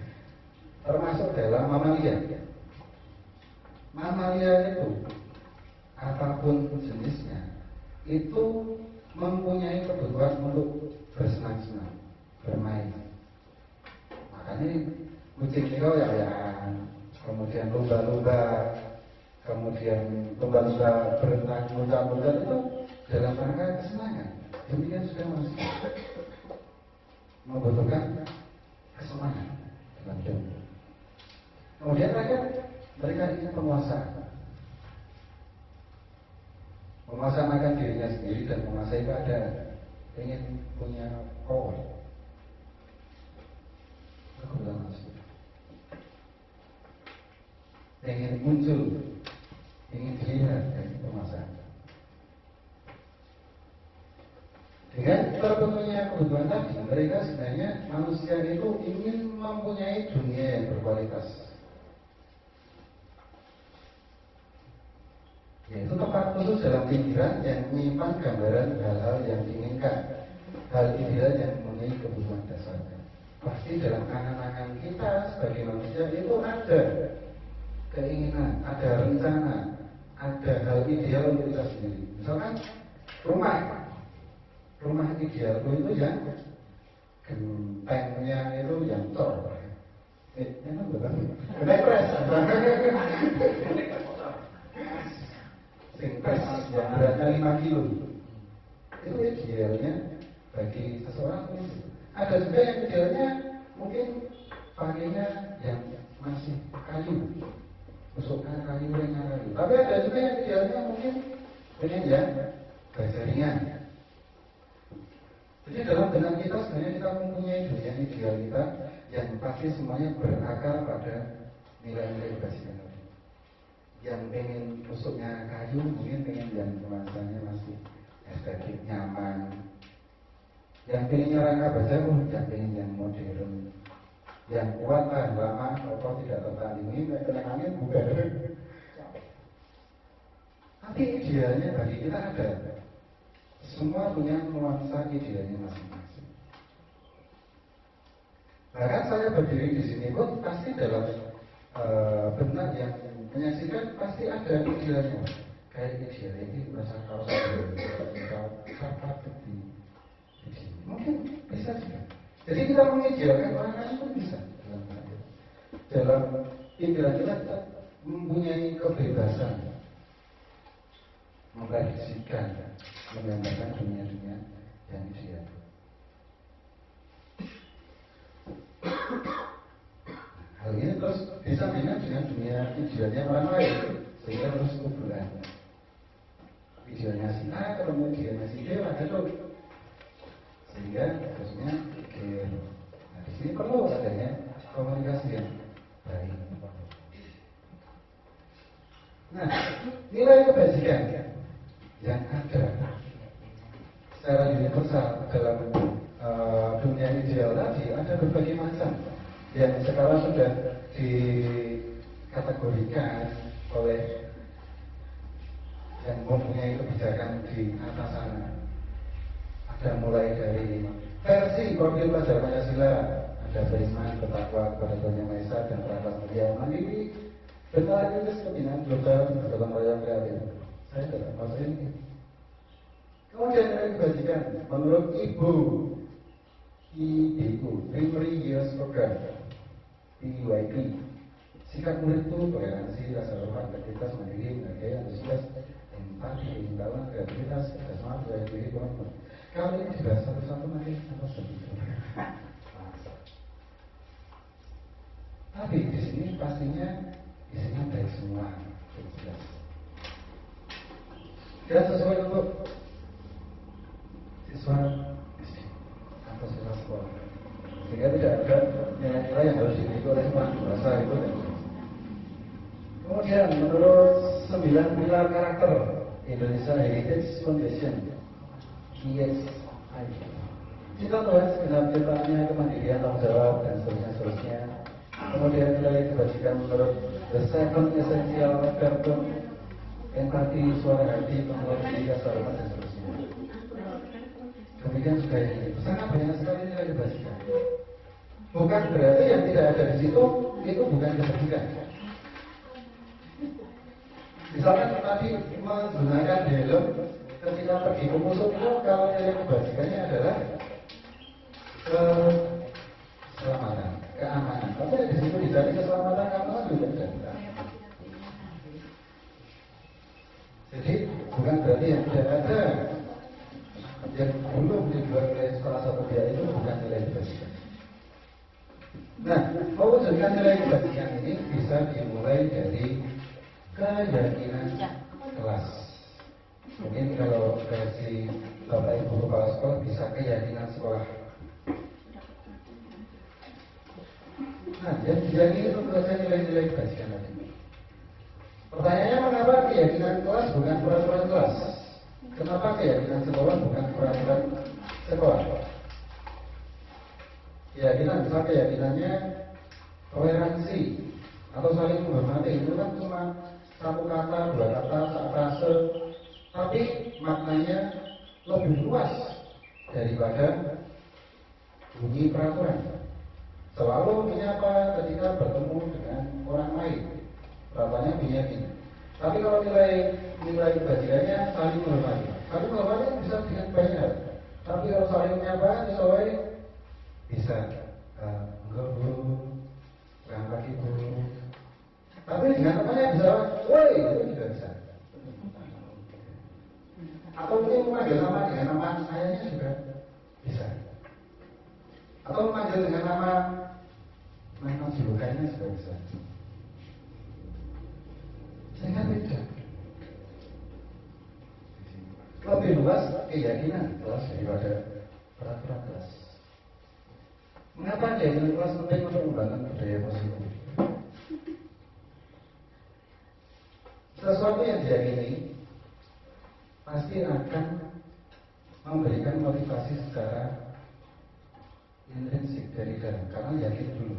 termasuk dalam mamalia. Mamalia itu apapun jenisnya itu mempunyai kebutuhan untuk bersenang-senang, bermain. Makanya kucing itu ya, kemudian lumba-lumba, kemudian lumba-lumba berenang, muncul-muncul itu dalam rangka kesenangan. Demikian sudah manusia membutuhkan kesenangan dalam hidup. Kemudian mereka ingin penguasaan. Penguasaan akan dirinya sendiri dan menguasai keadaan. Ingin punya power. Kebetulan manusia. Ingin muncul, ingin dilihat dari penguasaan. Dengan terpenuhinya kebutuhan tadi, mereka sebenarnya manusia itu ingin mempunyai dunia yang berkualitas. Yaitu tempat khusus dalam pikiran yang menyimpan gambaran hal-hal yang diinginkan, hal ideal yang memenuhi kebutuhan dasarnya. Pasti dalam angan-angan kita sebagai manusia itu ada keinginan, ada rencana, ada hal ideal untuk kita sendiri. Misalkan rumah idealku itu yang gentengnya itu yang cor. Emang betul? Nepres. Singpres yang beratnya 5 kilo. Itu idealnya bagi seseorang. Ada juga yang idealnya mungkin pakainya yang masih kayu, usulkan kayu yang kayu. Tapi ada juga yang idealnya mungkin pengen yang baja ringan. Jadi dalam benak kita sebenarnya kita mempunyai dunia ideal kita yang pasti semuanya berakar pada nilai-nilai kebajikan tadi. Yang pengen usuknya kayu, mungkin pengen yang nuansanya masih estetik, nyaman. Yang pengennya rangka baja, yang pengen yang modern, yang kuat, tahan lama, atau tidak tertandingi, kena angin bubar. Tapi idealnya bagi kita ada. Semua punya nuansa idealnya masing-masing. Bahkan saya berdiri di sini pun pasti dalam benak yang menyaksikan pasti ada idealnya. Kayak ideal ini merasa kalau saya di sini. Mungkin bisa juga. Jadi kita mengidealkan orang lain pun bisa dalam ideal kita mempunyai kebebasan, memprediksikan, menggambarkan dunia-dunia yang ideal. Hal ini terus disambungkan dengan dunia idealnya orang lain, sehingga terus hubungan idealnya si A ketemu idealnya si B ada tuh, sehingga terusnya nah, di sini perlu adanya komunikasi yang baik. Nah, nilai kebajikan yang ada secara universal dalam dunia ideal tadi ada berbagai macam yang sekarang sudah dikategorikan oleh yang mempunyai kebijakan di atas sana. Ada mulai dari versi profil pelajar Pancasila, ada beriman, bertakwa kepada Tuhan Yang Maha Esa dan berakas mulia, mandiri, bertahan kepentingan global, bergotong royong kreatif. Saya tidak maksud ini. Kemudian nilai kebajikan menurut Ibu IDU, Primary Years Program, PYP. Sikap murid itu toleransi, rasa hormat, integritas, mandiri, menghargai, antusias, empati, keindahan, kreativitas, kerjasama, percaya diri, komitmen. Kalau ini dibahas satu-satu nanti apa segitu. Tapi di sini pastinya isinya baik semua, jelas. Dan sesuai untuk siswa atau siswa sekolah, sehingga tidak ada nilai-nilai yang harus dimiliki oleh semua bahasa itu. Kemudian menurut 9 pilar karakter Indonesia Heritage Foundation IHI, kita bahas segenap ciptaannya, kemandirian, tanggung jawab dan seterusnya. Kemudian nilai kebajikan menurut the 7 essential virtue, empati, suara hati, pengertian, rasa hormat dan seterusnya. Demikian juga ini sangat banyak sekali nilai kebajikan. Bukan berarti yang tidak ada di situ itu bukan kebajikan. Misalkan tadi menggunakan helm ketika pergi ke musuh itu, kalau nilai kebajikannya adalah keselamatan, keamanan. Tapi di situ dicari keselamatan, keamanan juga tidak. Jadi bukan berarti yang tidak ada, yang belum dibuat oleh salah satu pihak itu bukan nilai kebajikan. Nah, mewujudkan nilai kebajikan ini bisa dimulai dari keyakinan kelas. Mungkin kalau versi Bapak Ibu Kepala Sekolah bisa keyakinan sekolah. Nah, yang diyakini itu saja nilai-nilai kebajikan tadi. Pertanyaannya, mengapa keyakinan kelas bukan peraturan kelas? Kenapa keyakinan sekolah bukan peraturan sekolah? Keyakinan, misalnya keyakinannya toleransi atau saling menghormati, itu kan cuma satu kata, dua kata, satu frase, tapi maknanya lebih luas daripada bunyi peraturan. Selalu menyapa ketika bertemu dengan orang lain, perawatannya bunyinya gini. Tapi kalau nilai kebajikannya saling menghormati. Saling menghormati bisa dengan banyak. Tapi kalau saling menyapa, misalnya bisa enggak bu, berangkat lagi bu. Tapi dengan temannya bisa, woi, itu juga bisa. Atau mungkin memanggil nama dengan nama ayahnya juga bisa. Atau memanggil dengan nama julukannya juga bisa. Sehingga beda. Lebih luas keyakinan kelas daripada peraturan kelas. Mengapa keyakinan kelas penting untuk membangun budaya positif? Sesuatu yang diyakini pasti akan memberikan motivasi secara intrinsik dari dalam, karena yakin dulu.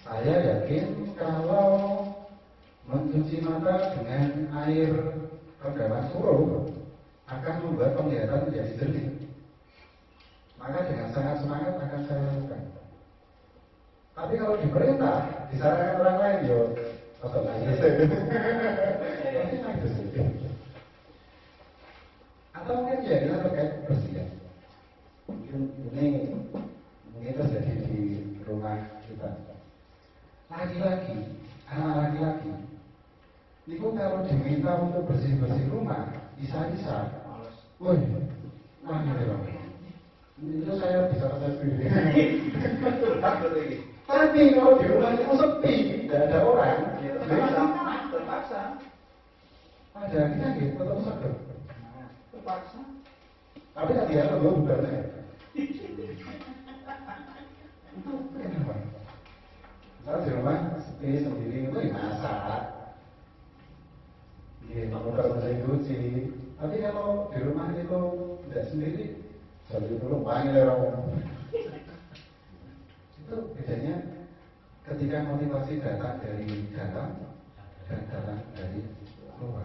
Saya yakin kalau mencuci mata dengan air rendaman suruh akan membuat penglihatan menjadi jernih. Maka dengan sangat semangat akan saya lakukan. Tapi kalau diperintah, disarankan orang lain, yo, atau nangis. Atau mungkin keyakinan terkait kebersihan. Ini terjadi di rumah kita. Laki-laki, anak laki-laki, itu kalau diminta untuk bersih-bersih rumah, bisa-bisa, woi, wah ini loh. Itu saya bisa rasa sendiri. Tapi kalau di rumah itu sepi, tidak ada orang, terpaksa. Ada kita gitu, tetap seger. Terpaksa. Tapi kan dia lo bukan saya. Itu kenapa? Kalau di rumah sepi sendiri itu masak. Iya, kalau mesin cuci. Tapi kalau di rumah itu tidak sendiri, jadi dulu panggil orang. Itu bedanya ketika motivasi datang dari dalam dan datang dari luar.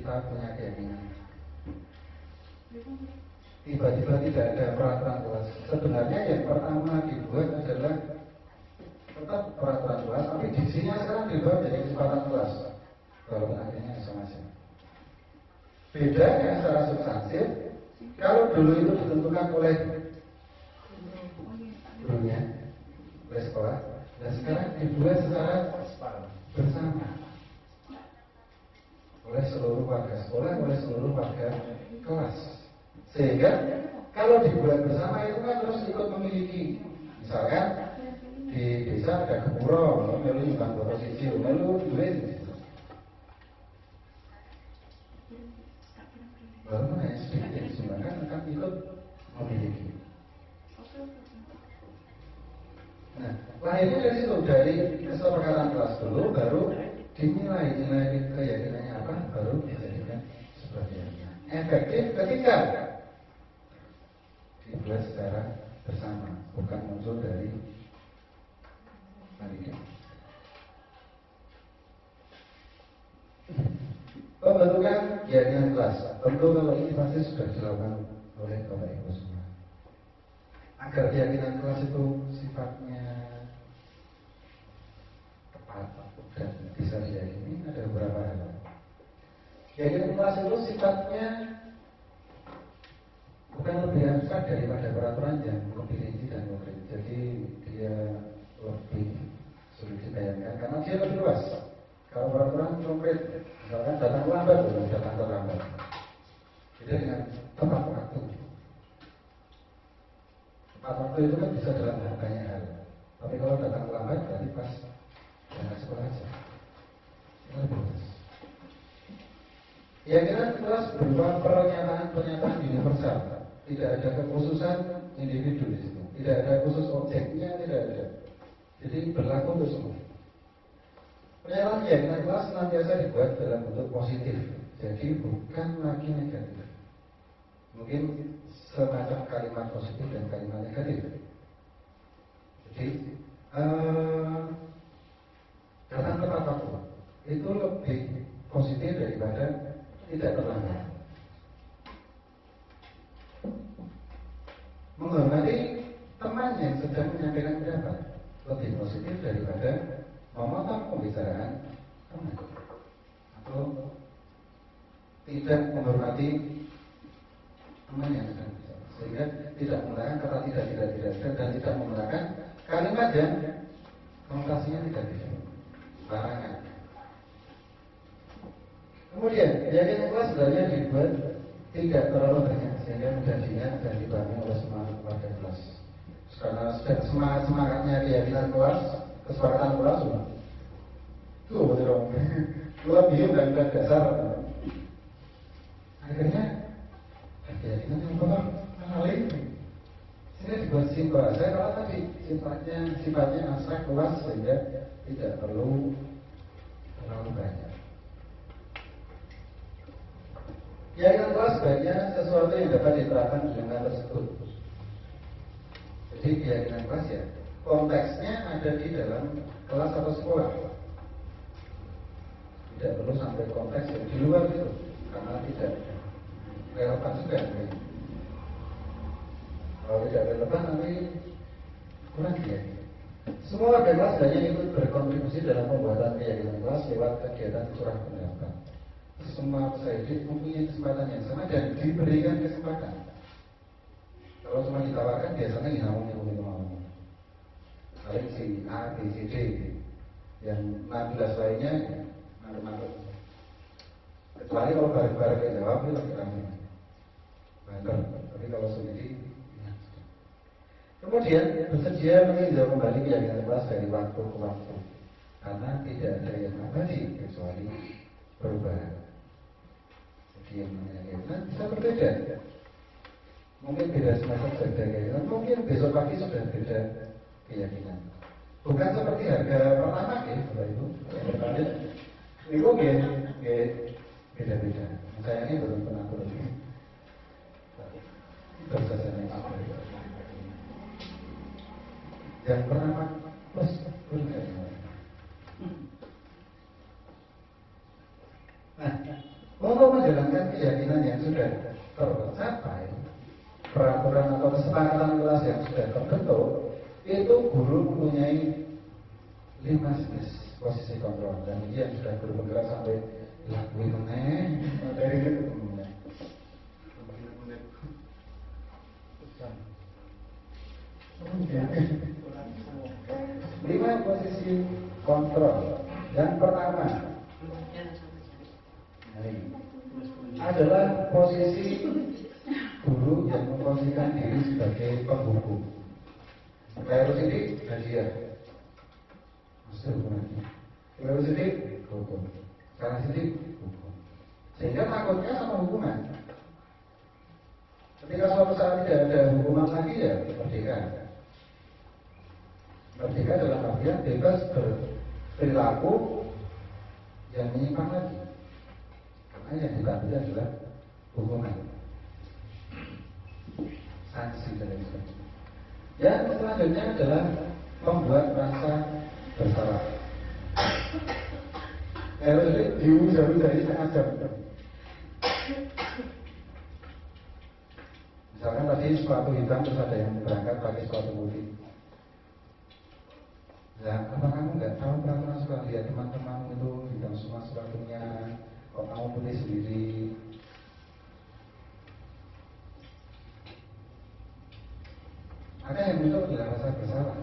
kita punya keyakinan. Tiba-tiba tidak ada peraturan kelas. Sebenarnya yang pertama dibuat adalah tetap peraturan kelas, tapi diksinya sekarang dibuat jadi kesempatan kelas. Walaupun akhirnya sama-sama. Bedanya secara substantif, kalau dulu itu ditentukan oleh gurunya, oleh sekolah, dan sekarang dibuat secara bersama oleh seluruh warga sekolah, oleh seluruh warga kelas. Sehingga kalau dibuat bersama itu kan terus ikut memiliki. Misalkan di desa ada gepuro, melu nyumbang botol siji, melu duit. Walaupun hanya sedikit yang disumbangkan akan ikut memiliki. Nah, lahirnya dari situ, dari kesepakatan kelas dulu, baru dinilai keyakinannya apa, baru dijadikan sebuah keyakinan. Efektif ketika dibuat secara bersama, bukan muncul dari panitia. Pembentukan keyakinan kelas, tentu kalau ini pasti sudah dilakukan oleh Bapak Ibu semua. Agar keyakinan kelas itu sifatnya tepat dan bisa diyakini, ada beberapa hal. Keyakinan kelas itu sifatnya bukan lebih abstrak daripada peraturan yang lebih rinci dan konkret. Jadi dia lebih sulit dibayangkan karena dia lebih luas. Kalau peraturan konkret, misalkan datang lambat, datang terlambat. Beda dengan tepat waktu. Tepat waktu itu kan bisa dalam banyak hal. Tapi kalau datang lambat, berarti pas jangan sekolah aja. Itu lebih luas. Keyakinan kelas berupa pernyataan universal. Tidak ada kekhususan individu di situ. Tidak ada khusus objeknya, tidak ada. Jadi berlaku untuk semua. Pernyataan keyakinan kelas senantiasa dibuat dalam bentuk positif, jadi bukan lagi negatif. Mungkin semacam kalimat positif dan kalimat negatif. Jadi datang tepat waktu itu lebih positif daripada tidak terlambat. Menghormati teman yang sedang menyampaikan pendapat lebih positif daripada memotong pembicaraan teman, atau tidak menghormati teman yang sedang bicara, sehingga tidak menggunakan kata tidak dan tidak menggunakan kalimat yang konotasinya negatif, larangan. Kemudian keyakinan kelas sebenarnya dibuat tidak terlalu banyak sehingga mudah diingat dan dipahami oleh semua warga kelas. Karena semangatnya keyakinan kelas, kesepakatan kelas, tuh betul. Dua bingung dan dasar. Akhirnya keyakinan yang paling sehingga dibuat simpel. Saya kata tadi sifatnya abstrak luas sehingga tidak perlu terlalu banyak. Keyakinan kelas sebaiknya sesuatu yang dapat diterapkan di lingkungan tersebut. Jadi keyakinan kelas ya konteksnya ada di dalam kelas atau sekolah. Tidak perlu sampai konteks yang di luar itu, karena tidak relevan juga. Kalau tidak relevan nanti kurang ya. Semua warga kelas hanya ikut berkontribusi dalam pembuatan keyakinan kelas lewat kegiatan curah pendapat. Semua peserta mempunyai kesempatan yang sama dan diberikan kesempatan. Kalau cuma ditawarkan biasanya ngomong. Paling si A, B, C, D, yang 16 lainnya mantul-mantul. Kecuali kalau bareng-bareng yang jawab itu lebih ramai. Banter. Tapi kalau sendiri, ya. Kemudian bersedia meninjau kembali keyakinan kelas dari waktu ke waktu, karena tidak ada yang abadi kecuali perubahan. Jadi yang namanya keyakinan bisa berbeda. Mungkin beda semester beda keyakinan, mungkin besok pagi sudah beda keyakinan. Bukan seperti harga pertama ya, Bapak Ibu. Itu beda-beda. Saya ini belum pernah berhenti. Yang pertama plus nah, untuk sudah tercapai, peraturan atau kesepakatan kelas yang sudah terbentuk, itu guru mempunyai 5 jenis posisi kontrol, dan ini yang sudah guru bergerak sampai lakuin materi itu kemudian. 5 posisi kontrol. Yang pertama adalah posisi guru yang memposisikan diri sebagai penghukum. Kalau ini hadiah, maksud hukumannya. Kalau ini hukum, karena ini hukum. Sehingga takutnya sama hukuman. Ketika suatu saat tidak ada hukuman lagi, ya merdeka. Merdeka dalam artian bebas berperilaku yang menyimpang lagi. Karena yang dibantu adalah hukuman, sanksi dan sebagainya. Yang selanjutnya adalah membuat rasa bersalah. Kalau diujar dari setengah jam. Misalkan tadi sepatu hitam terus ada yang berangkat pakai sepatu putih. Ya, apa kamu nggak tahu peraturan sekolah? Lihat teman-teman itu hitam semua sepatunya, kok kamu putih sendiri? Maka yang muncul adalah rasa bersalah.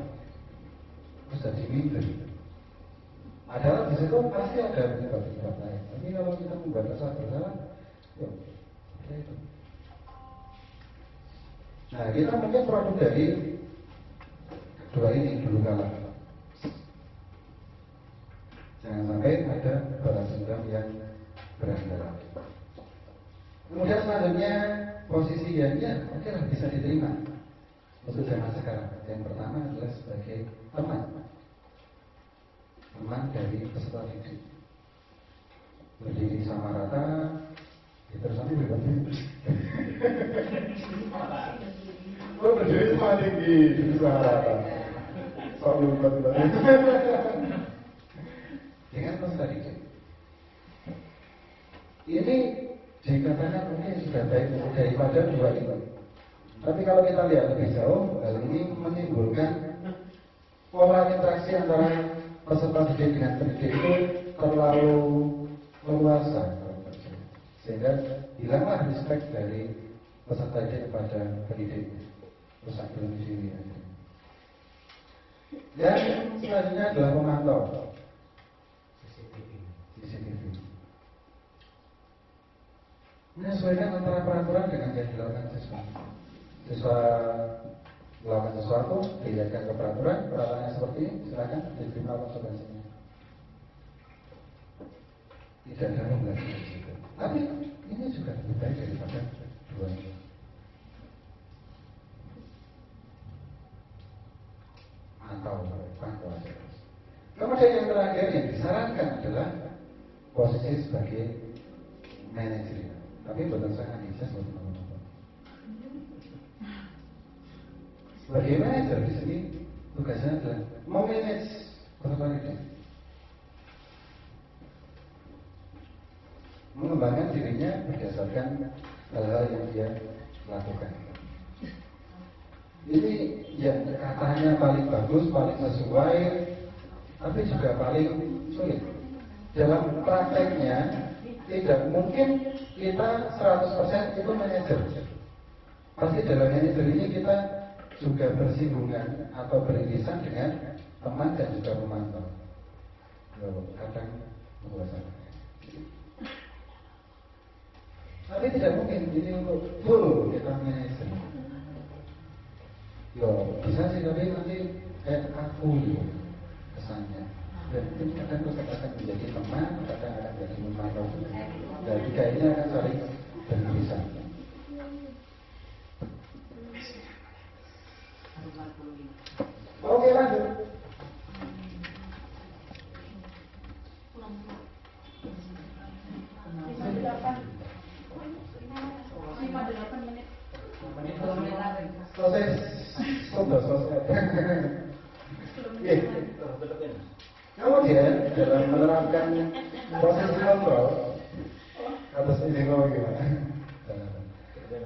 Terus jadi minder. Padahal di situ pasti ada akibat-akibat lain. Tapi kalau kita membuat rasa bersalah, ya itu. Nah, kita mungkin produk dari dua ini dulu kala. Jangan sampai ada balas dendam yang berantara. Kemudian selanjutnya posisi yang oke lah, bisa diterima untuk zaman sekarang. Yang pertama adalah sebagai teman dari peserta didik, berdiri sama rata, terus nanti berbagi. Lo berdiri sama tinggi, di sama rata. Soal berbagi. Dengan peserta didik. Ini dikatakan mungkin sudah baik daripada dua ini. Tapi kalau kita lihat lebih jauh, hal ini menimbulkan pola interaksi antara peserta didik dengan pendidik itu terlalu leluasa, sehingga hilanglah respect dari peserta didik kepada pendidik, rusak dalam diri. Dan selanjutnya adalah pemantau CCTV. Menyesuaikan antara peraturan dengan yang dilakukan siswa. Siswa melakukan sesuatu, dilihatkan ke peraturannya seperti ini, silakan diterima konsekuensinya. Tidak ada pembelajaran di situ. Tapi ini juga lebih baik daripada dua ini. Pantau aja. Kemudian yang terakhir yang disarankan adalah posisi sebagai manajer. Tapi betul sangat bisa buat teman-teman. Sebagai manajer di sini tugasnya adalah memanage peserta didik, mengembangkan dirinya berdasarkan hal-hal yang dia lakukan. Ini yang katanya paling bagus, paling sesuai, tapi juga paling sulit. Dalam prakteknya tidak mungkin kita 100% itu manajer. Pasti dalam manajer ini kita juga bersinggungan atau beririsan dengan teman dan juga pemantau. Kadang membuat. Tapi tidak mungkin ini untuk full kita manajer. Bisa sih, tapi nanti aku kesannya. Dan mungkin kadang akan menjadi teman, kadang akan menjadi pemantau. Jadi kayaknya akan saling beririsan. Oke, lanjut. Selesai. Sudah selesai. Kemudian dalam menerapkan proses kontrol atas ini gimana?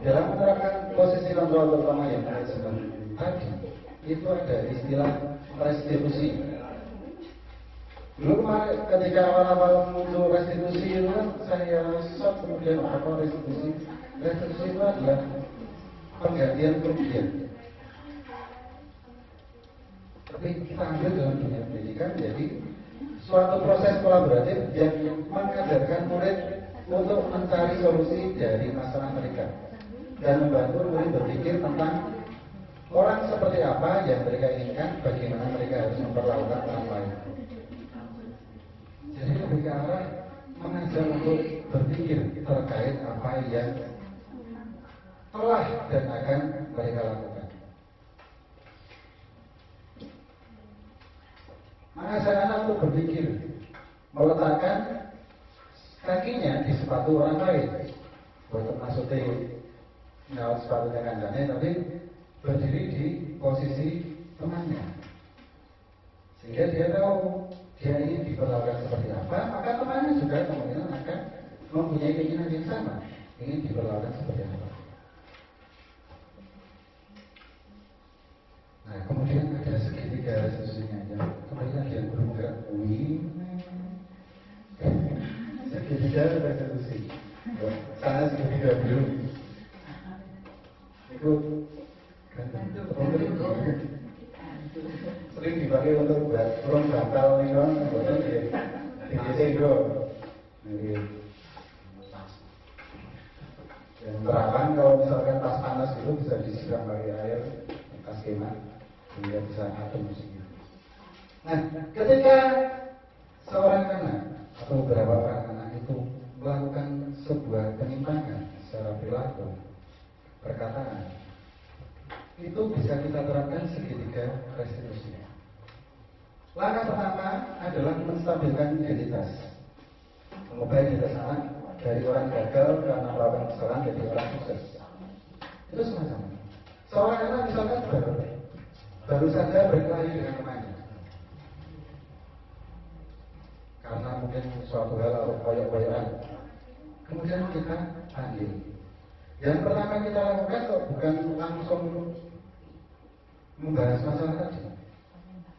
dalam menerapkan posisi kontrol terutama yang manajemen tadi, itu ada istilah restitusi. Dulu kemarin ketika awal-awal muncul restitusi itu kan saya shock, kemudian apa restitusi? Restitusi itu adalah penggantian kerugian. Tapi kita ambil dalam dunia pendidikan, jadi suatu proses kolaboratif yang mengajarkan murid untuk mencari solusi dari masalah mereka dan membantu murid berpikir tentang orang seperti apa yang mereka inginkan, bagaimana mereka harus memperlakukan orang lain. Jadi lebih ke arah mengajar untuk berpikir terkait apa yang telah dan akan mereka lakukan. Mengajar anak untuk berpikir, meletakkan kakinya di sepatu orang lain, bukan maksudnya nyawat sepatunya kancane, tapi berdiri di posisi temannya, sehingga dia tahu dia ingin diperlakukan seperti apa, maka temannya juga kemungkinan akan mempunyai keinginan yang sama, ingin diperlakukan seperti apa. Nah, kemudian ada segitiga restitusinya aja. Kemudian dia bergerak, segitiga restitusi. Sana segitiga belum. Itu sering dipakai untuk buat kurung bantal nih kan, buatan di sego. Dan terapan kalau misalkan tas panas itu bisa disiram pakai air, tas kemah, sehingga bisa adem musiknya. Nah, ketika seorang anak atau beberapa orang anak itu melakukan sebuah penyimpangan secara perilaku, perkataan, itu bisa kita terapkan segitiga restitusi. Langkah pertama adalah menstabilkan identitas, mengubah identitas anak dari orang gagal karena melakukan kesalahan jadi orang sukses. Itu semacam seorang anak misalkan baru saja berkelahi dengan temannya karena mungkin suatu hal atau koyak-koyakan, kemudian kita panggil. Yang pertama kita lakukan bukan langsung membahas masalah tadi,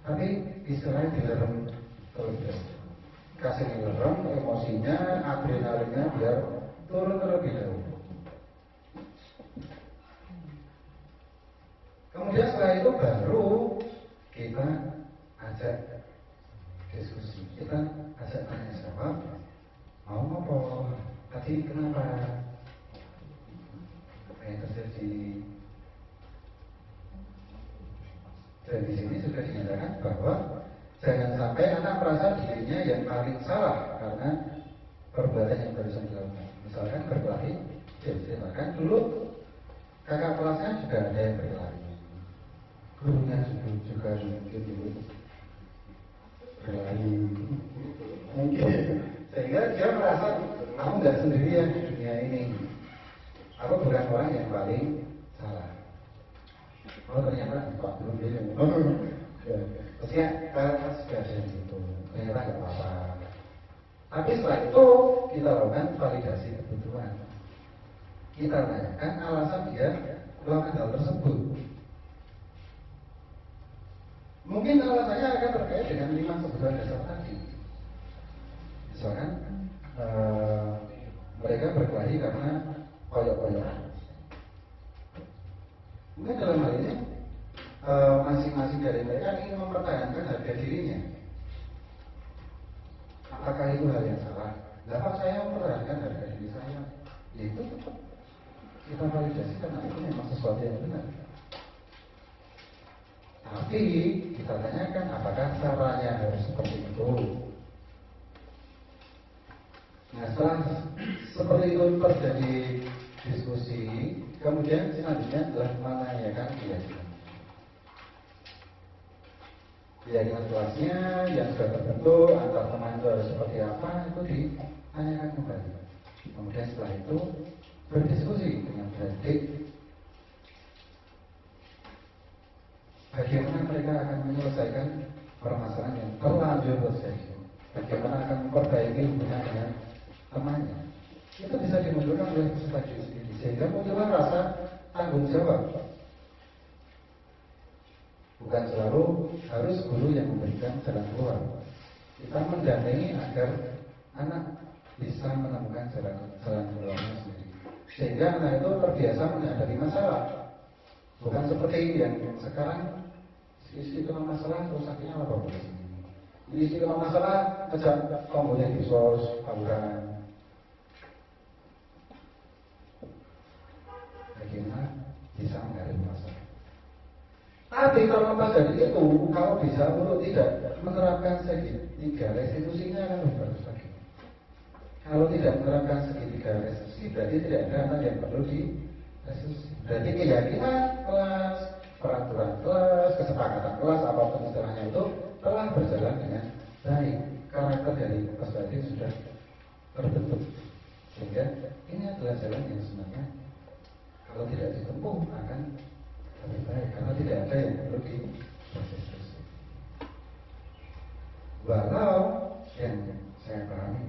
tapi istilahnya dilerem terlebih dahulu, kasih dilerem emosinya, adrenalinnya biar turun terlebih dahulu. Kemudian setelah itu baru kita ajak diskusi, kita ajak tanya jawab, mau apa tadi, kenapa, apa yang terjadi. Dan di sini sudah dinyatakan bahwa jangan sampai anak merasa dirinya yang paling salah karena perbuatan yang barusan dilakukan. Misalkan berkelahi, ceritakan dulu kakak kelasnya juga ada yang berkelahi, gurunya juga mungkin dulu berkelahi, mungkin sehingga dia merasa aku nggak sendirian di dunia ini, aku bukan orang yang paling salah. Oh ternyata Pak belum dia maksudnya sudah ada gitu, ternyata nggak apa-apa. Tapi setelah itu kita lakukan validasi kebutuhan, kita tanyakan alasan dia melakukan hal tersebut. Mungkin alasannya akan terkait dengan 5 kebutuhan dasar tadi. Misalkan mereka berkelahi karena koyok-koyokan. Mungkin dalam hal ini masing-masing dari mereka ingin mempertahankan harga dirinya. Apakah itu hal yang salah? Dapat saya mempertahankan harga diri saya? Ya itu tetap kita validasi karena itu memang sesuatu yang benar. Tapi kita tanyakan apakah caranya harus seperti itu. Nah setelah seperti itu terjadi diskusi, kemudian selanjutnya adalah menanyakan keyakinan. Keyakinan kelasnya yang sudah terbentuk antar teman itu harus seperti apa, itu ditanyakan kembali. Kemudian setelah itu berdiskusi dengan adik bagaimana mereka akan menyelesaikan permasalahan yang terlanjur terjadi, bagaimana akan memperbaiki hubungan dengan temannya. Itu bisa dimunculkan oleh peserta didik sendiri. sehingga muncullah rasa tanggung jawab. Bukan selalu harus guru yang memberikan jalan keluar. Kita mendampingi agar anak bisa menemukan jalan keluarnya sendiri. Sehingga anak itu terbiasa menghadapi masalah. Bukan seperti yang sekarang isi kalau masalah terus akhirnya apa boleh. Isi kalau masalah ajak kombonya di sos, tawuran. Bagaimana bisa menghadapi masalah. Tapi kalau lepas dari itu, kalau bisa untuk tidak menerapkan segitiga restitusinya kan lebih bagus lagi. Kalau tidak menerapkan segitiga restitusi, berarti tidak ada anak yang perlu di restitusi. Berarti keyakinan kelas, peraturan kelas, kesepakatan kelas, apapun istilahnya itu telah berjalan dengan baik. Karakter dari peserta didik sudah terbentuk. Sehingga ini adalah jalan yang sebenarnya kalau tidak ditempuh akan lebih baik, karena tidak ada yang perlu di restitusi. Walau yang saya pahami,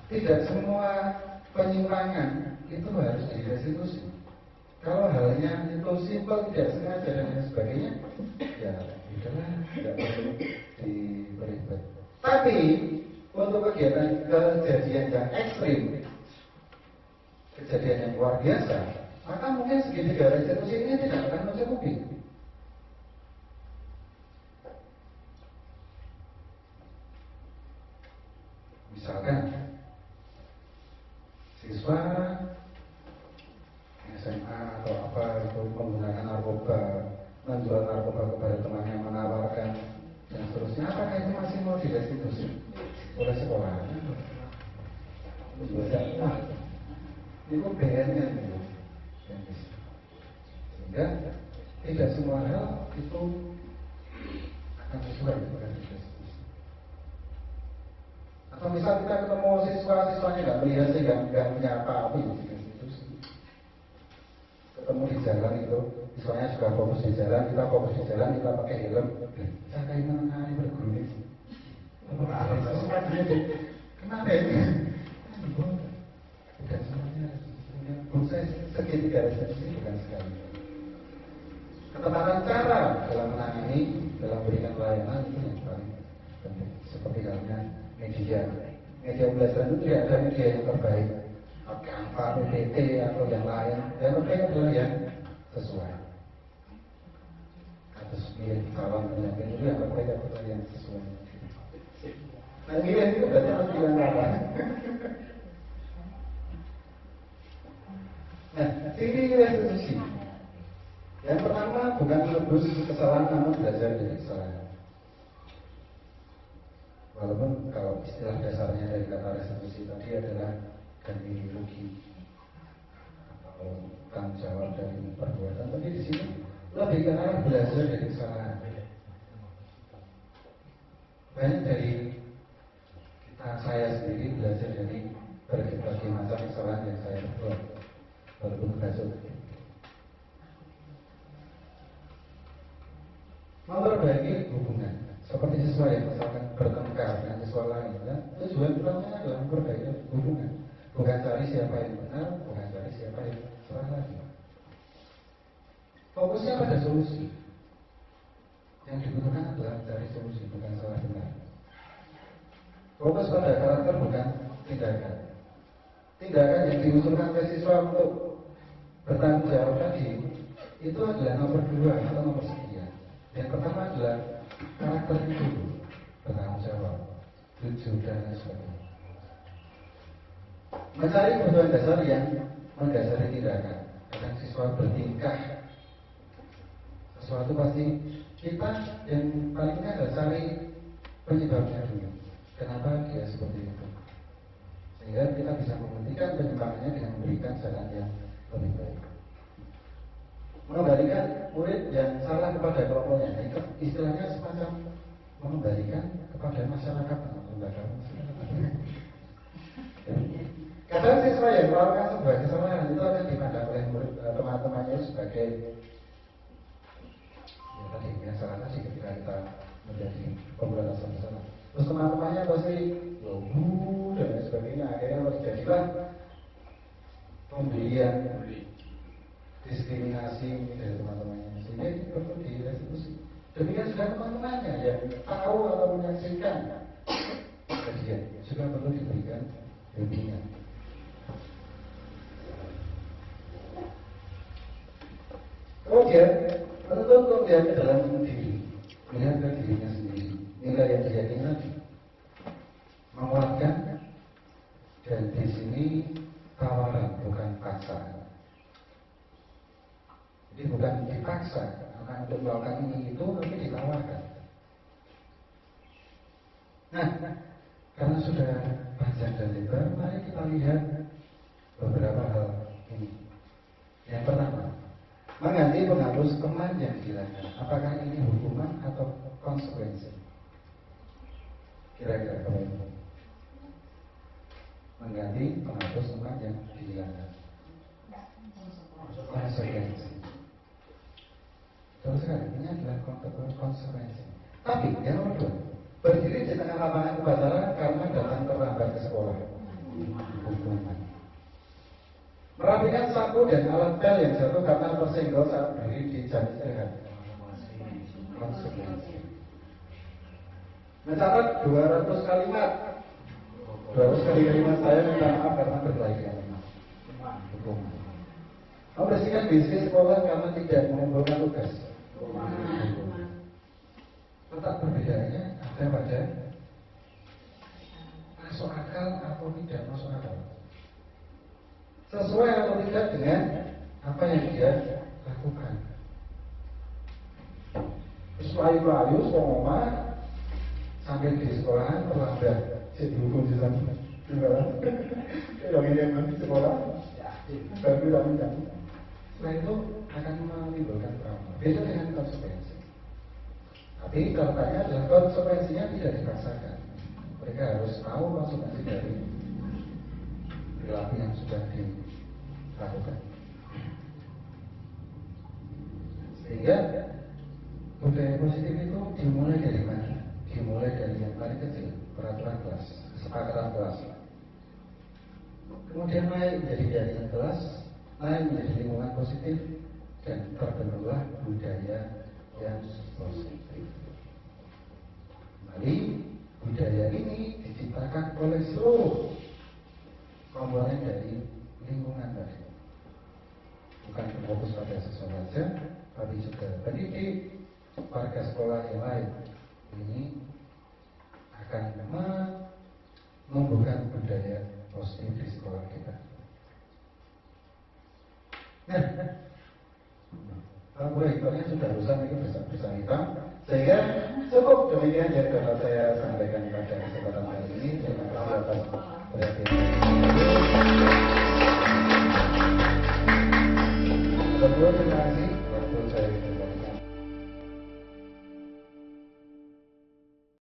tidak semua penyimpangan itu harus direstitusi. Kalau halnya itu simpel, tidak sengaja dan lain sebagainya, ya udahlah, tidak perlu diberi. Tapi untuk kejadian yang ekstrim, kejadian yang luar biasa, maka mungkin segitiga restitusi ini tidak akan mencukupi. Misalkan siswa SMA atau apa itu menggunakan narkoba, menjual narkoba kepada temannya, menawarkan dan seterusnya, apakah itu masih mau direstitusi oleh sekolah? Itu BN-nya gitu. Sehingga tidak semua hal itu akan sesuai dengan restitusi. Atau misal kita ketemu siswanya nggak melihat sehingga nggak punya apa-apa itu restitusi. Ketemu di jalan itu, siswanya juga fokus di jalan, kita fokus di jalan, kita pakai helm. Saya kayak menengah berguru ini. Kenapa ini? Bukan semuanya. Menurut saya segitiga restitusi bukan sekali. Ketepatan cara dalam menangani, dalam memberikan pelayanan itu yang paling penting. Seperti halnya media belajar itu tidak ada media yang terbaik. Apa PPT atau yang lain, yang terbaik adalah yang sesuai. Atau milih calon pendamping itu yang terbaik adalah yang sesuai. Nah milih itu berarti harus bilang apa? Nah, ini restitusi. Yang pertama bukan menebus kesalahan, namun belajar dari kesalahan. Walaupun kalau istilah dasarnya dari kata restitusi tadi adalah ganti rugi atau tanggung jawab dari perbuatan, tapi di sini lebih ke arah belajar dari kesalahan. Banyak dari saya sendiri belajar dari berbagai macam kesalahan yang saya perbuat. Walaupun berhasil memperbaiki hubungan seperti siswa yang misalkan bertengkar dengan siswa lain, ya, tujuan utamanya adalah memperbaiki hubungan, bukan cari siapa yang benar, bukan cari siapa yang salah lagi. Fokusnya pada solusi. Yang dibutuhkan adalah cari solusi, bukan salah benar. Fokus pada karakter, bukan tindakan. Tindakan yang diusulkan oleh siswa untuk bertanggung jawab tadi itu adalah nomor 2 atau nomor sekian. Yang pertama adalah karakter itu bertanggung jawab, jujur dan lain sebagainya. Mencari kebutuhan dasar yang mendasari tindakan. Kadang siswa bertingkah sesuatu, pasti kita yang paling adalah cari penyebabnya dulu. Kenapa dia seperti itu? Sehingga kita bisa menghentikan penyebabnya dengan memberikan jalan yang lebih baik. Mengembalikan murid yang salah kepada kelompoknya, itu istilahnya semacam mengembalikan kepada masyarakat atau lembaga. Kadang siswa yang melakukan sebuah kesalahan itu akan dipandang oleh murid teman-temannya sebagai ya tadi yang salah tadi ketika kita menjadi pemberantasan bersama. Terus teman-temannya pasti dan lain sebagainya. Akhirnya terjadilah pembelian, diskriminasi dari teman-temannya, sehingga ini perlu direstitusi. Demikian juga teman-temannya yang tahu atau menyaksikan kajian juga perlu diberikan bimbingan. Kemudian menuntut untuk melihat ke dalam diri, melihat ke dirinya sendiri, nilai yang diyakini tadi, menguatkan, dan di sini tawaran bukan paksa. Jadi bukan dipaksa untuk melakukan ini itu, tapi ditawarkan. Nah, karena sudah panjang dan lebar, mari kita lihat beberapa hal ini. Yang pertama, mengganti penghapus teman yang dihilangkan. Apakah ini hukuman atau konsekuensi? Kira-kira apa itu? Mengganti penghapus teman yang dihilangkan. Konsekuensi. Terus sekali, ini adalah konsekuensi. Tapi yang kedua, berdiri di tengah lapangan upacara karena datang terlambat ke sekolah. Hukuman. Merapikan sapu dan alat pel yang jatuh karena tersenggol saat berdiri di jam istirahat. Konsekuensi. Mencatat 200 kalimat. 200 kali kalimat saya minta maaf karena berkelahi kalimat. Hukuman. Membersihkan bisnis sekolah karena tidak mengumpulkan tugas. Letak perbedaannya ada pada masuk akal atau tidak masuk akal, sesuai atau tidak dengan apa yang dia lakukan. Layu-layu semua sambil di sekolahan terlambat, jadi dihukum di sana. Gimana? Kalau ini di sekolah, tapi tidak. Setelah itu akan menimbulkan trauma. Beda dengan konsekuensi. Tapi katanya adalah konsekuensinya tidak dipaksakan. Mereka harus tahu konsekuensi dari perilaku yang sudah dilakukan. Sehingga budaya positif itu dimulai dari mana? Dimulai dari yang paling kecil, peraturan kelas, kesepakatan kelas. Kemudian naik menjadi jaringan kelas, naik menjadi lingkungan positif, dan terbentuklah budaya yang positif. Kembali, budaya ini diciptakan oleh seluruh komponen dari lingkungan tadi. Bukan berfokus pada siswa saja, tapi juga pendidik, warga sekolah yang lain. Ini akan menumbuhkan budaya positif di sekolah kita. Nah, proyektornya sudah rusak, ini besar hitam, sehingga cukup demikian yang dapat saya sampaikan pada kesempatan kali ini. Terima kasih atas